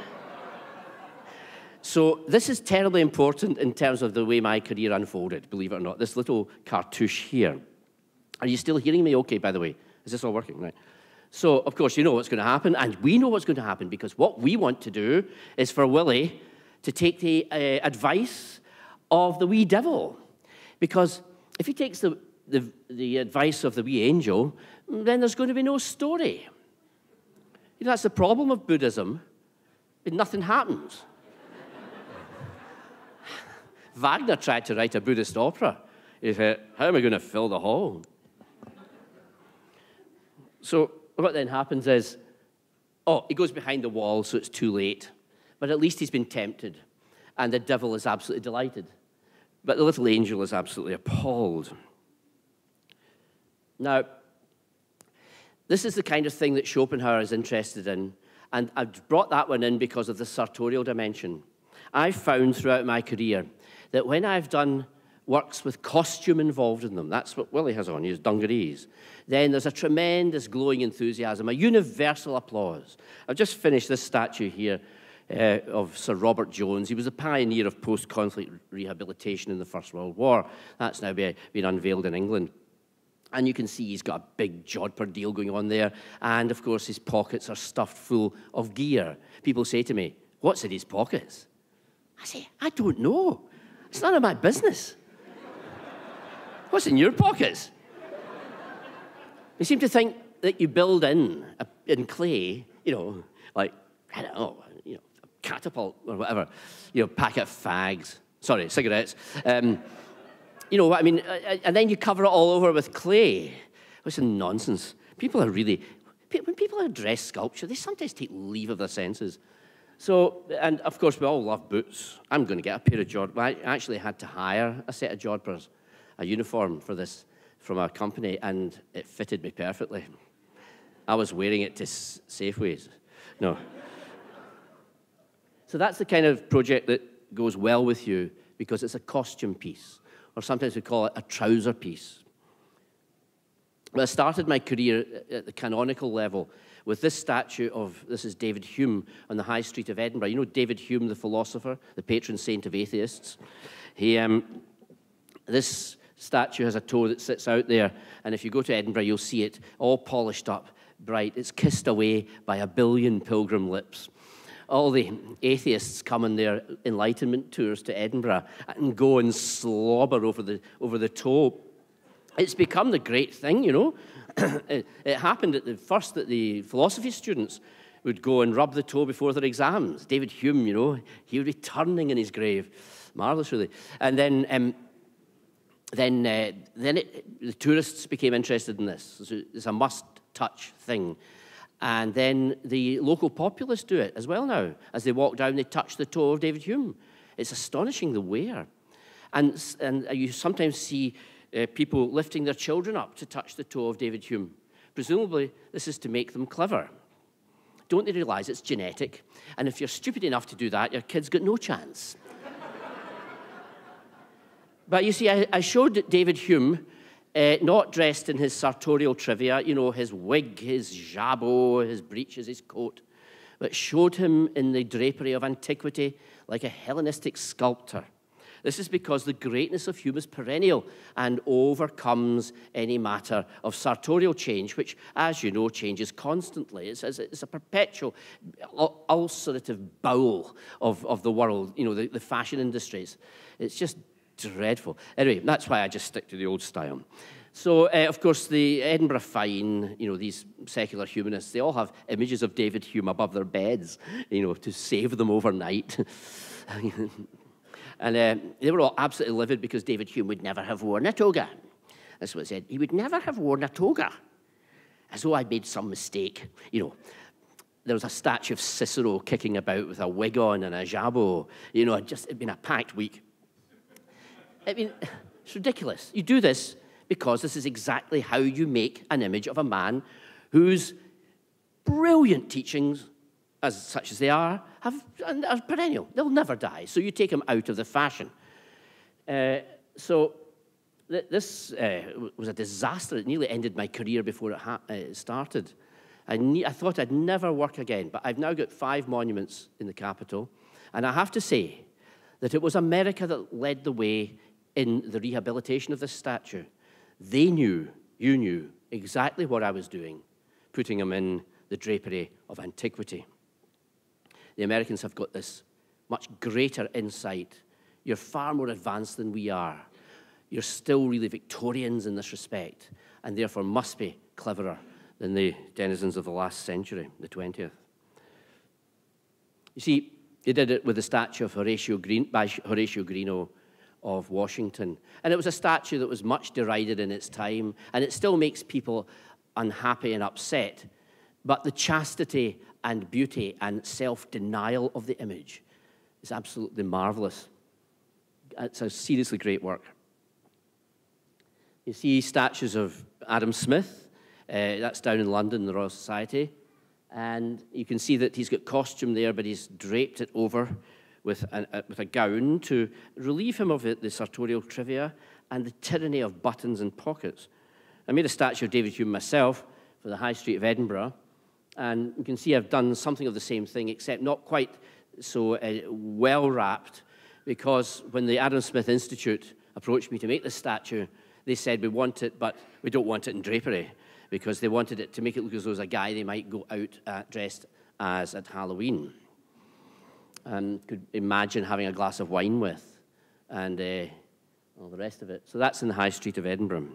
So this is terribly important in terms of the way my career unfolded, believe it or not, this little cartouche here. Are you still hearing me okay, by the way? Is this all working? Right. So, of course, you know what's going to happen, and we know what's going to happen, because what we want to do is for Willie to take the advice of the wee devil. Because if he takes the advice of the wee angel, then there's going to be no story. You know, that's the problem of Buddhism. Nothing happens. Wagner tried to write a Buddhist opera. He said, how am I going to fill the hall? So what then happens is, oh, he goes behind the wall, so it's too late. But at least he's been tempted. And the devil is absolutely delighted. But the little angel is absolutely appalled. Now, this is the kind of thing that Schopenhauer is interested in. And I've brought that one in because of the sartorial dimension. I've found throughout my career that when I've done works with costume involved in them, that's what Willie has on, his dungarees, then there's a tremendous glowing enthusiasm, a universal applause. I've just finished this statue here of Sir Robert Jones. He was a pioneer of post-conflict rehabilitation in the First World War. That's now been unveiled in England. And you can see he's got a big jodhpur deal going on there. And, of course, his pockets are stuffed full of gear. People say to me, what's in his pockets? I say, I don't know. It's none of my business. What's in your pockets? You seem to think that you build in clay, you know, like, I don't know, you know, a catapult or whatever, you know, packet of fags, sorry, cigarettes. You know what I mean? And then you cover it all over with clay. Which is nonsense. People are really, when people address sculpture, they sometimes take leave of their senses. So, and of course, we all love boots. I'm going to get a pair of jodhpurs. I actually had to hire a set of jodhpurs, a uniform for this from a company, and it fitted me perfectly. I was wearing it to Safeways. No. So that's the kind of project that goes well with you because it's a costume piece, or sometimes we call it a trouser piece. But I started my career at the canonical level with this statue of, this is David Hume on the High Street of Edinburgh. You know David Hume, the philosopher, the patron saint of atheists? This statue has a toe that sits out there, and if you go to Edinburgh, you'll see it all polished up, bright. It's kissed away by a billion pilgrim lips. All the atheists come on their enlightenment tours to Edinburgh and go and slobber over the toe. It's become the great thing, you know. It happened at the first that the philosophy students would go and rub the toe before their exams. David Hume, you know, he would be turning in his grave. Marvellous, really. And then the tourists became interested in this. It's a must touch thing. And then the local populace do it as well now. As they walk down, they touch the toe of David Hume. It's astonishing the where. And you sometimes see people lifting their children up to touch the toe of David Hume. Presumably, this is to make them clever. Don't they realize it's genetic? And if you're stupid enough to do that, your kid's got no chance. But you see, I showed David Hume not dressed in his sartorial trivia, you know, his wig, his jabot, his breeches, his coat, but showed him in the drapery of antiquity like a Hellenistic sculptor. This is because the greatness of Hume is perennial and overcomes any matter of sartorial change, which, as you know, changes constantly. It's a perpetual ulcerative bowel of the world, you know, the fashion industries. It's just dreadful. Anyway, that's why I just stick to the old style. So, of course, the Edinburgh Fine, you know, these secular humanists, they all have images of David Hume above their beds, you know, to save them overnight. And they were all absolutely livid because David Hume would never have worn a toga. That's what it said. He would never have worn a toga. As though I'd made some mistake. You know, there was a statue of Cicero kicking about with a wig on and a jabot. You know, it'd been a packed week. I mean, it's ridiculous. You do this because this is exactly how you make an image of a man whose brilliant teachings, as such as they are perennial. They'll never die. So you take them out of the fashion. This was a disaster. It nearly ended my career before it started. I thought I'd never work again, but I've now got 5 monuments in the capital. And I have to say that it was America that led the way in the rehabilitation of this statue. They knew, you knew, exactly what I was doing, putting them in the drapery of antiquity. The Americans have got this much greater insight. You're far more advanced than we are. You're still really Victorians in this respect, and therefore must be cleverer than the denizens of the last century, the 20th. You see, they did it with the statue of Horatio Greenough of Washington. And it was a statue that was much derided in its time, and it still makes people unhappy and upset. But the chastity and beauty and self-denial of the image is absolutely marvelous. It's a seriously great work. You see statues of Adam Smith. That's down in London, the Royal Society. And you can see that he's got costume there, but he's draped it over with a gown to relieve him of the sartorial trivia and the tyranny of buttons and pockets. I made a statue of David Hume myself for the High Street of Edinburgh. And you can see I've done something of the same thing, except not quite so well-wrapped, because when the Adam Smith Institute approached me to make this statue, they said, we want it, but we don't want it in drapery, because they wanted it to make it look as though it was a guy they might go out dressed as at Halloween. And could imagine having a glass of wine with, and all the rest of it. So that's in the High Street of Edinburgh.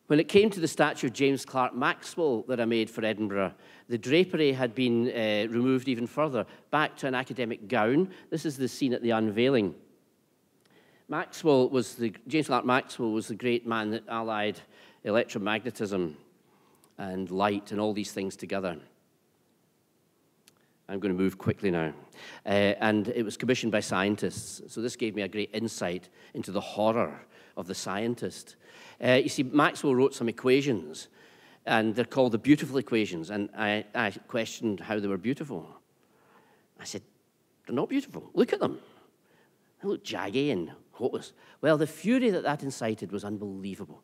When it came to the statue of James Clerk Maxwell that I made for Edinburgh, the drapery had been removed even further, back to an academic gown. This is the scene at the unveiling. James Clerk Maxwell was the great man that allied electromagnetism and light and all these things together. I'm going to move quickly now. And it was commissioned by scientists. So this gave me a great insight into the horror of the scientist. You see, Maxwell wrote some equations, and they're called the beautiful equations. And I questioned how they were beautiful. I said, they're not beautiful. Look at them. They look jaggy and hopeless. Well, the fury that incited was unbelievable.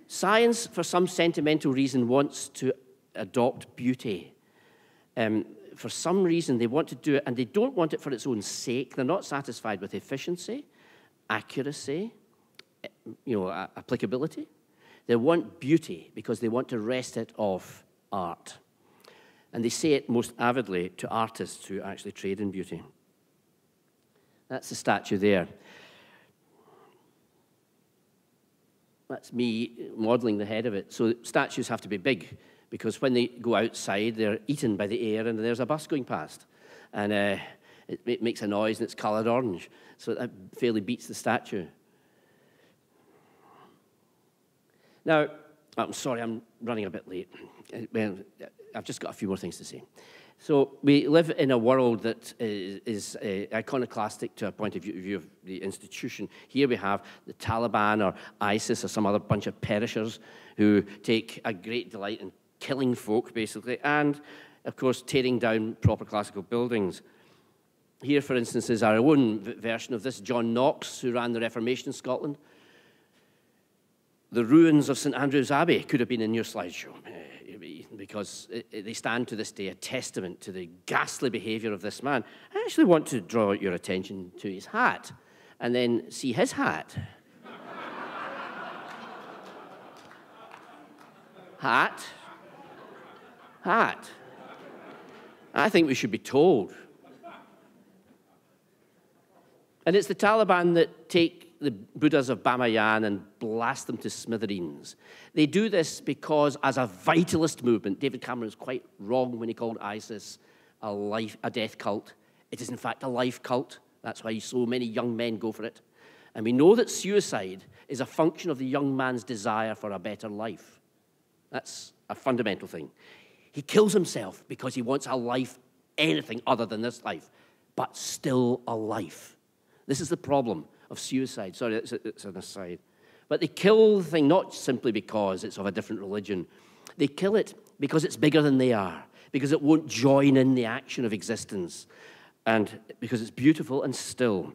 Science, for some sentimental reason, wants to adopt beauty. For some reason, they want to do it, and they don't want it for its own sake. They're not satisfied with efficiency, accuracy, applicability. They want beauty because they want to wrest it off art. And they say it most avidly to artists who actually trade in beauty. That's the statue there. That's me modeling the head of it. So statues have to be big, because when they go outside, they're eaten by the air, and there's a bus going past. And it makes a noise, and it's colored orange. So that fairly beats the statue. Now, I'm sorry, I'm running a bit late. Well, I've just got a few more things to say. So we live in a world that is iconoclastic to a point of view of the institution. Here we have the Taliban or ISIS or some other bunch of perishers who take a great delight in killing folk, basically, and, of course, tearing down proper classical buildings. Here, for instance, is our own version of this, John Knox, who ran the Reformation in Scotland. The ruins of St Andrew's Abbey could have been in your slideshow, because they stand to this day a testament to the ghastly behaviour of this man. I actually want to draw your attention to his hat, and then see his hat. Hat. Hat. I think we should be told. And it's the Taliban that take the Buddhas of Bamayan and blast them to smithereens. They do this because, as a vitalist movement, David Cameron is quite wrong when he called ISIS a death cult. It is, in fact, a life cult. That's why so many young men go for it. And we know that suicide is a function of the young man's desire for a better life. That's a fundamental thing. He kills himself because he wants a life, anything other than this life, but still a life. This is the problem of suicide. Sorry, it's an aside. But they kill the thing not simply because it's of a different religion. They kill it because it's bigger than they are, because it won't join in the action of existence, and because it's beautiful and still.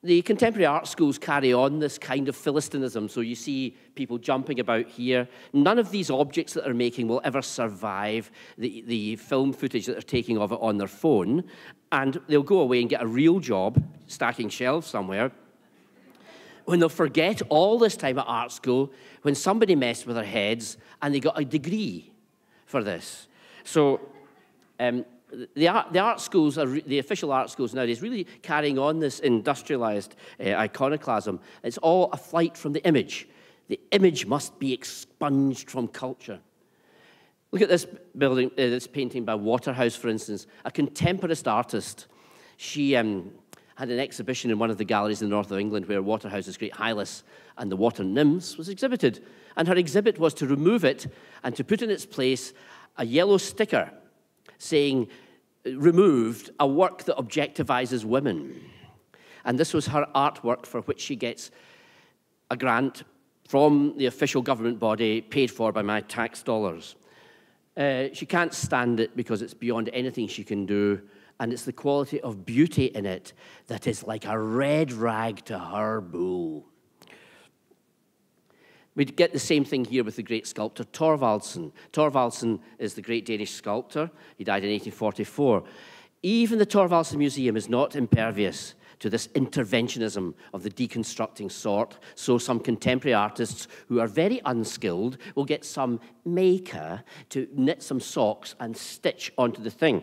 The contemporary art schools carry on this kind of Philistinism. So you see people jumping about here. None of these objects that they're making will ever survive the film footage that they're taking of it on their phone. And they'll go away and get a real job stacking shelves somewhere, when they'll forget all this time at art school, when somebody messed with their heads and they got a degree for this. So the art schools, the official art schools nowadays, really carrying on this industrialized iconoclasm. It's all a flight from the image. The image must be expunged from culture. Look at this building, this painting by Waterhouse, for instance, a contemporarist artist. She had an exhibition in one of the galleries in the north of England where Waterhouse's great Hylas and the Water Nymphs was exhibited. And her exhibit was to remove it and to put in its place a yellow sticker saying, removed, a work that objectivizes women. And this was her artwork, for which she gets a grant from the official government body paid for by my tax dollars. She can't stand it because it's beyond anything she can do, and it's the quality of beauty in it that is like a red rag to her bull. We get the same thing here with the great sculptor Thorvaldsen. Thorvaldsen is the great Danish sculptor. He died in 1844. Even the Thorvaldsen Museum is not impervious to this interventionism of the deconstructing sort. So some contemporary artists who are very unskilled will get some maker to knit some socks and stitch onto the thing.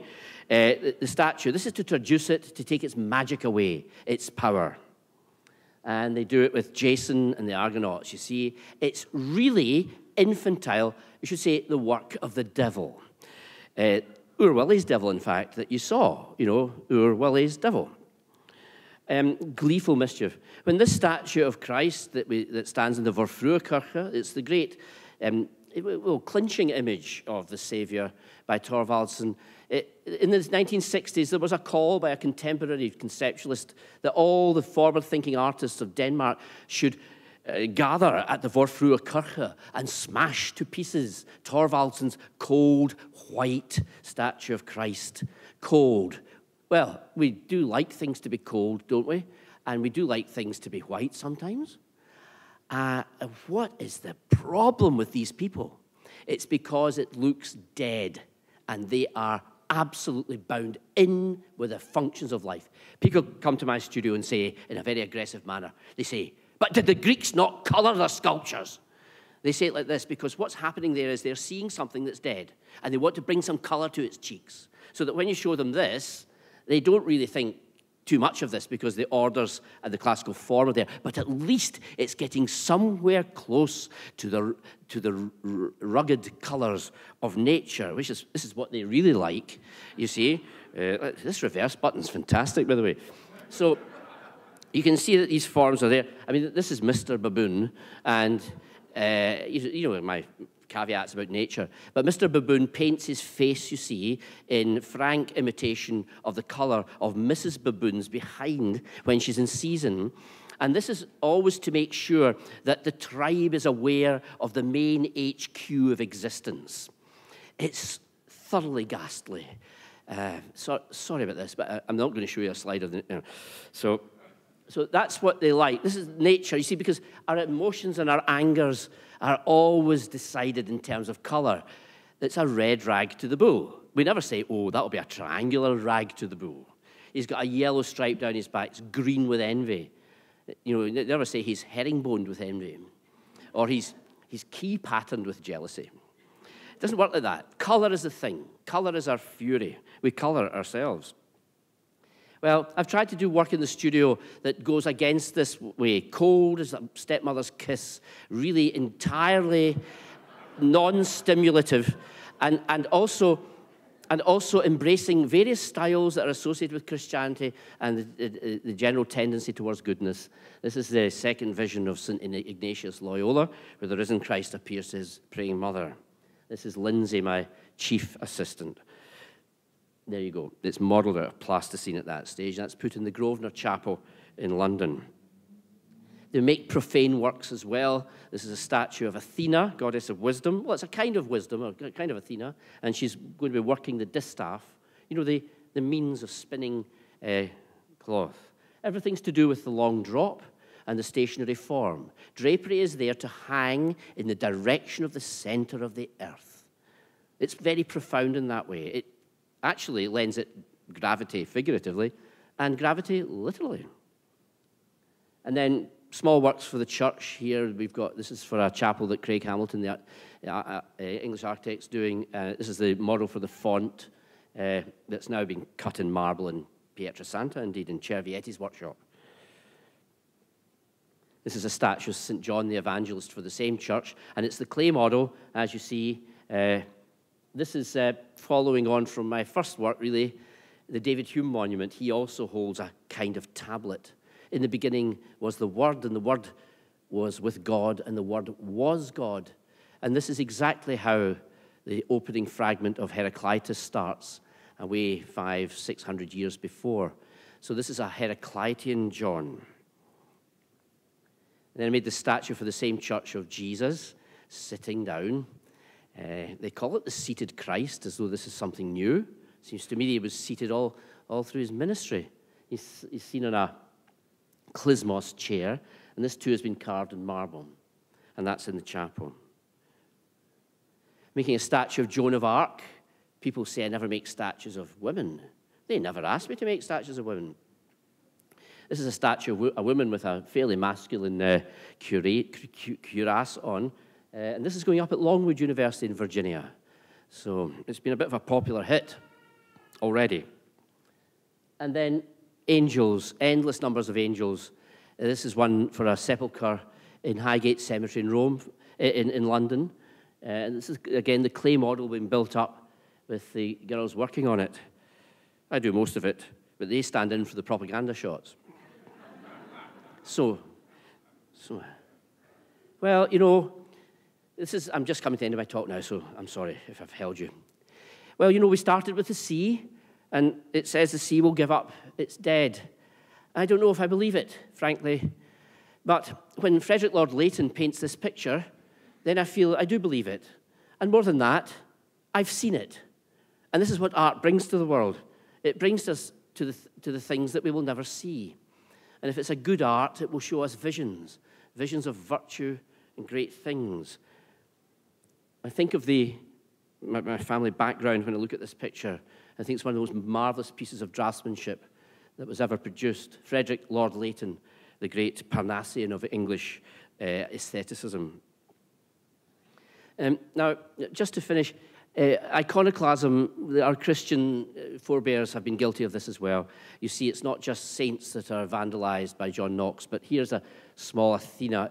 The statue, this is to traduce it, to take its magic away, its power. And they do it with Jason and the Argonauts. You see, it's really infantile, you should say, the work of the devil. Ur Willie's devil, in fact, that you saw, Ur Willie's devil. Gleeful mischief. When this statue of Christ that stands in the Vorfruekirche, it's the great clinching image of the Saviour by Thorvaldsen. In the 1960s, there was a call by a contemporary conceptualist that all the forward-thinking artists of Denmark should gather at the Vorfruekirche and smash to pieces Thorvaldsen's cold, white statue of Christ. Cold. Well, we do like things to be cold, don't we? And we do like things to be white sometimes. What is the problem with these people? It's because it looks dead, and they are absolutely bound in with the functions of life. People come to my studio and say, in a very aggressive manner, they say, but did the Greeks not colour their sculptures? They say it like this because what's happening there is they're seeing something that's dead, and they want to bring some colour to its cheeks, so that when you show them this, they don't really think too much of this because the orders and the classical form are there, but at least it's getting somewhere close to the rugged colours of nature, this is what they really like, you see. This reverse button's fantastic, by the way. So you can see that these forms are there. I mean, this is Mr. Baboon, and you know, my caveats about nature, but Mr. Baboon paints his face, you see, in frank imitation of the colour of Mrs. Baboon's behind when she's in season. And this is always to make sure that the tribe is aware of the main HQ of existence. It's thoroughly ghastly. Sorry about this, but I'm not going to show you a slide of it. So that's what they like. This is nature, you see, because our emotions and our angers are always decided in terms of colour. It's a red rag to the bull. We never say, oh, that'll be a triangular rag to the bull. He's got a yellow stripe down his back. It's green with envy. You know, they never say he's herringboned with envy. Or he's key patterned with jealousy. It doesn't work like that. Colour is the thing. Colour is our fury. We colour ourselves. Well, I've tried to do work in the studio that goes against this way. Cold as a stepmother's kiss, really entirely non-stimulative, and also embracing various styles that are associated with Christianity and the general tendency towards goodness. This is the second vision of St. Ignatius Loyola, where the risen Christ appears to his praying mother. This is Lindsay, my chief assistant. There you go. It's modelled out of plasticine at that stage. That's put in the Grosvenor Chapel in London. They make profane works as well. This is a statue of Athena, goddess of wisdom. Well, it's a kind of wisdom, a kind of Athena, and she's going to be working the distaff. You know, the means of spinning cloth. Everything's to do with the long drop and the stationary form. Drapery is there to hang in the direction of the centre of the earth. It's very profound in that way. It actually lends it gravity figuratively and gravity literally. And then small works for the church here. We've got, this is for a chapel that Craig Hamilton, the English architect's doing. This is the model for the font that's now being cut in marble in Pietrasanta, indeed in Cervietti's workshop. This is a statue of St. John the Evangelist for the same church, and it's the clay model, as you see. This is following on from my first work, really, the David Hume monument. He also holds a kind of tablet. In the beginning was the Word, and the Word was with God, and the Word was God. And this is exactly how the opening fragment of Heraclitus starts, away 500-600 years before. So this is a Heraclitean John. And then I made the statue for the same church of Jesus, sitting down. They call it the seated Christ, as though this is something new. Seems to me he was seated all through his ministry. He's seen on a Klismos chair, and this too has been carved in marble, and that's in the chapel. Making a statue of Joan of Arc. People say I never make statues of women. They never asked me to make statues of women. This is a statue of a woman with a fairly masculine cuirass on. And this is going up at Longwood University in Virginia. So it's been a bit of a popular hit already. And then angels, endless numbers of angels. This is one for a sepulchre in Highgate Cemetery in Rome, in London. And this is, again, the clay model being built up with the girls working on it. I do most of it, but they stand in for the propaganda shots. Well, you know, I'm just coming to the end of my talk now, so I'm sorry if I've held you. Well, you know, we started with the sea, and it says the sea will give up its dead. I don't know if I believe it, frankly. But when Frederick Lord Leighton paints this picture, then I feel I do believe it. And more than that, I've seen it. And this is what art brings to the world. It brings us to the things that we will never see. And if it's a good art, it will show us visions of virtue and great things. I think of my family background when I look at this picture. I think it's one of the most marvelous pieces of draftsmanship that was ever produced. Frederick Lord Leighton, the great Parnassian of English aestheticism. Now, just to finish, iconoclasm, our Christian forebears have been guilty of this as well. You see, it's not just saints that are vandalized by John Knox, but here's a small Athena,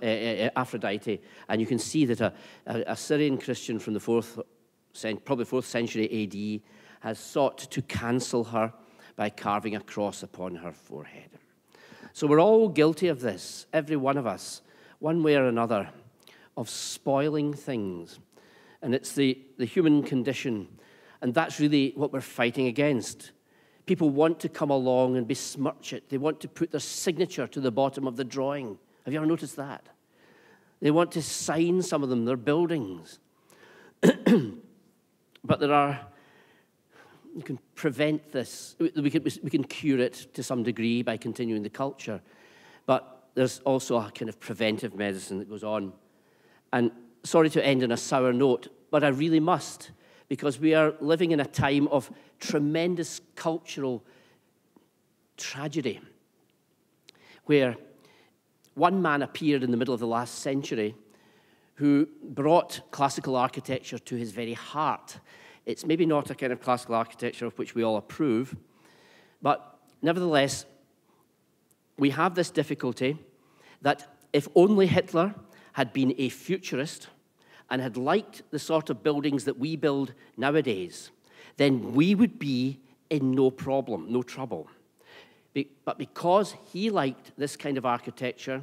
Aphrodite, and you can see that a Syrian Christian from the probably 4th century AD has sought to cancel her by carving a cross upon her forehead. So we're all guilty of this, every one of us, one way or another, of spoiling things. And it's the human condition. And that's really what we're fighting against. People want to come along and besmirch it. They want to put their signature to the bottom of the drawing. Have you ever noticed that? They want to sign some of them, their buildings. But you can prevent this. We can cure it to some degree by continuing the culture. But there's also a kind of preventive medicine that goes on. And sorry to end on a sour note, but I really must, because we are living in a time of tremendous cultural tragedy, where one man appeared in the middle of the last century who brought classical architecture to his very heart. It's maybe not a kind of classical architecture of which we all approve, but nevertheless, we have this difficulty that if only Hitler had been a futurist and had liked the sort of buildings that we build nowadays, then we would be in no trouble. But because he liked this kind of architecture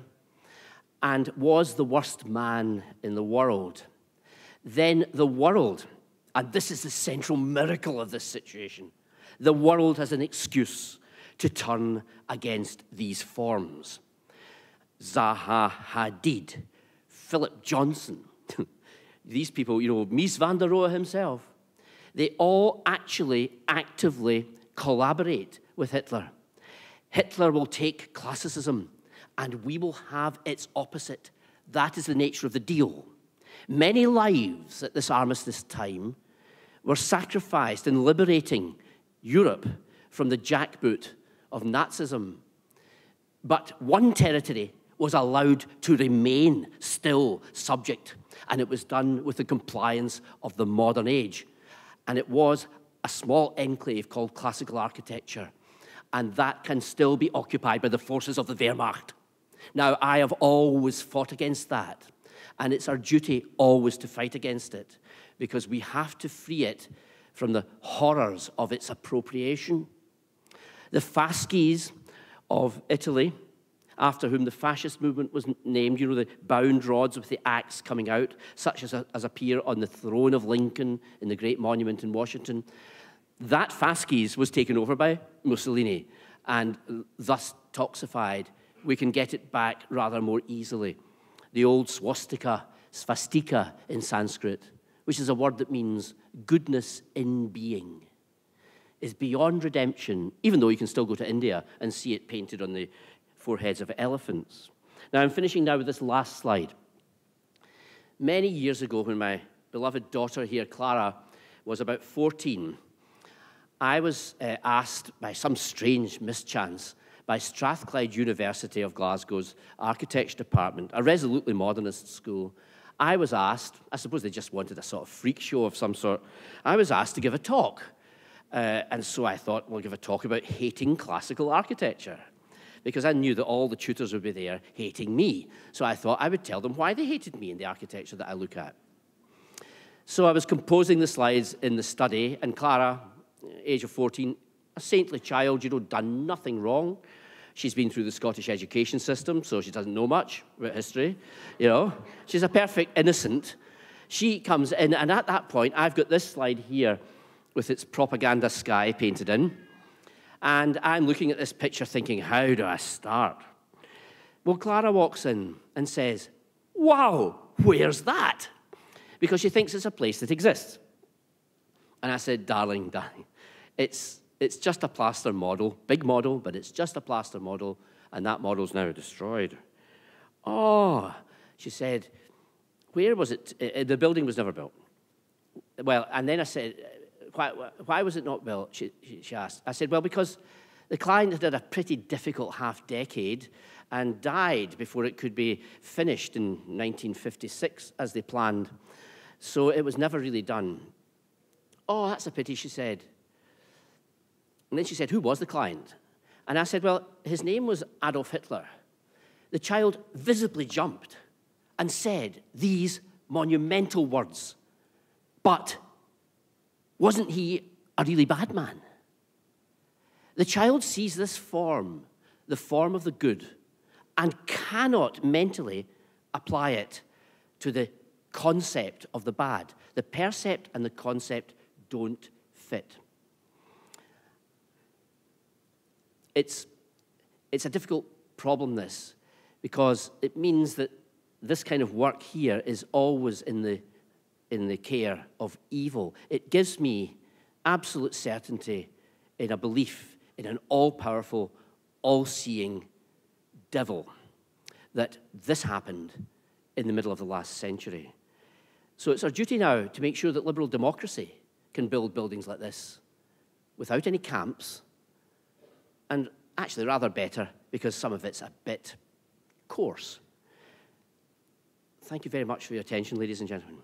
and was the worst man in the world, then the world, and this is the central miracle of this situation, the world has an excuse to turn against these forms. Zaha Hadid, Philip Johnson, these people, Mies van der Rohe himself, they all actually actively collaborate with Hitler. Hitler will take classicism, and we will have its opposite. That is the nature of the deal. Many lives at this armistice time were sacrificed in liberating Europe from the jackboot of Nazism. But one territory was allowed to remain still subject, and it was done with the compliance of the modern age. And it was a small enclave called classical architecture, and that can still be occupied by the forces of the Wehrmacht. Now, I have always fought against that, and it's our duty always to fight against it, because we have to free it from the horrors of its appropriation. The Fascis of Italy, after whom the fascist movement was named, the bound rods with the axe coming out, such as appear on the throne of Lincoln in the great monument in Washington, that fasces was taken over by Mussolini and thus toxified. We can get it back rather more easily. The old swastika in Sanskrit, which is a word that means goodness in being, is beyond redemption, even though you can still go to India and see it painted on the foreheads of elephants. Now, I'm finishing now with this last slide. Many years ago, when my beloved daughter here, Clara, was about 14, I was asked by some strange mischance by Strathclyde University of Glasgow's architecture department, a resolutely modernist school. I was asked, I suppose they just wanted a sort of freak show of some sort, I was asked to give a talk. And so I thought, we'll give a talk about hating classical architecture, because I knew that all the tutors would be there hating me. So I thought I would tell them why they hated me in the architecture that I look at. So I was composing the slides in the study, and Clara, age of 14, a saintly child, done nothing wrong. She's been through the Scottish education system, so she doesn't know much about history, She's a perfect innocent. She comes in, and at that point, I've got this slide here with its propaganda sky painted in. And I'm looking at this picture thinking, how do I start? Well, Clara walks in and says, wow, where's that? Because she thinks it's a place that exists. And I said, darling, it's just a plaster model, big model, but it's just a plaster model, and that model's now destroyed. Oh, she said, where was it? The building was never built. Well, and then I said, why was it not built, she asked. I said, well, because the client had a pretty difficult half-decade and died before it could be finished in 1956, as they planned. So it was never really done. Oh, that's a pity, she said. And then she said, who was the client? And I said, well, his name was Adolf Hitler. The child visibly jumped and said these monumental words, but wasn't he a really bad man? The child sees this form, the form of the good, and cannot mentally apply it to the concept of the bad. The percept and the concept don't fit. It's a difficult problem, this, because it means that this kind of work here is always in the care of evil. It gives me absolute certainty in a belief in an all-powerful, all-seeing devil, that this happened in the middle of the last century. So it's our duty now to make sure that liberal democracy can build buildings like this without any camps, and actually rather better, because some of it's a bit coarse. Thank you very much for your attention, ladies and gentlemen.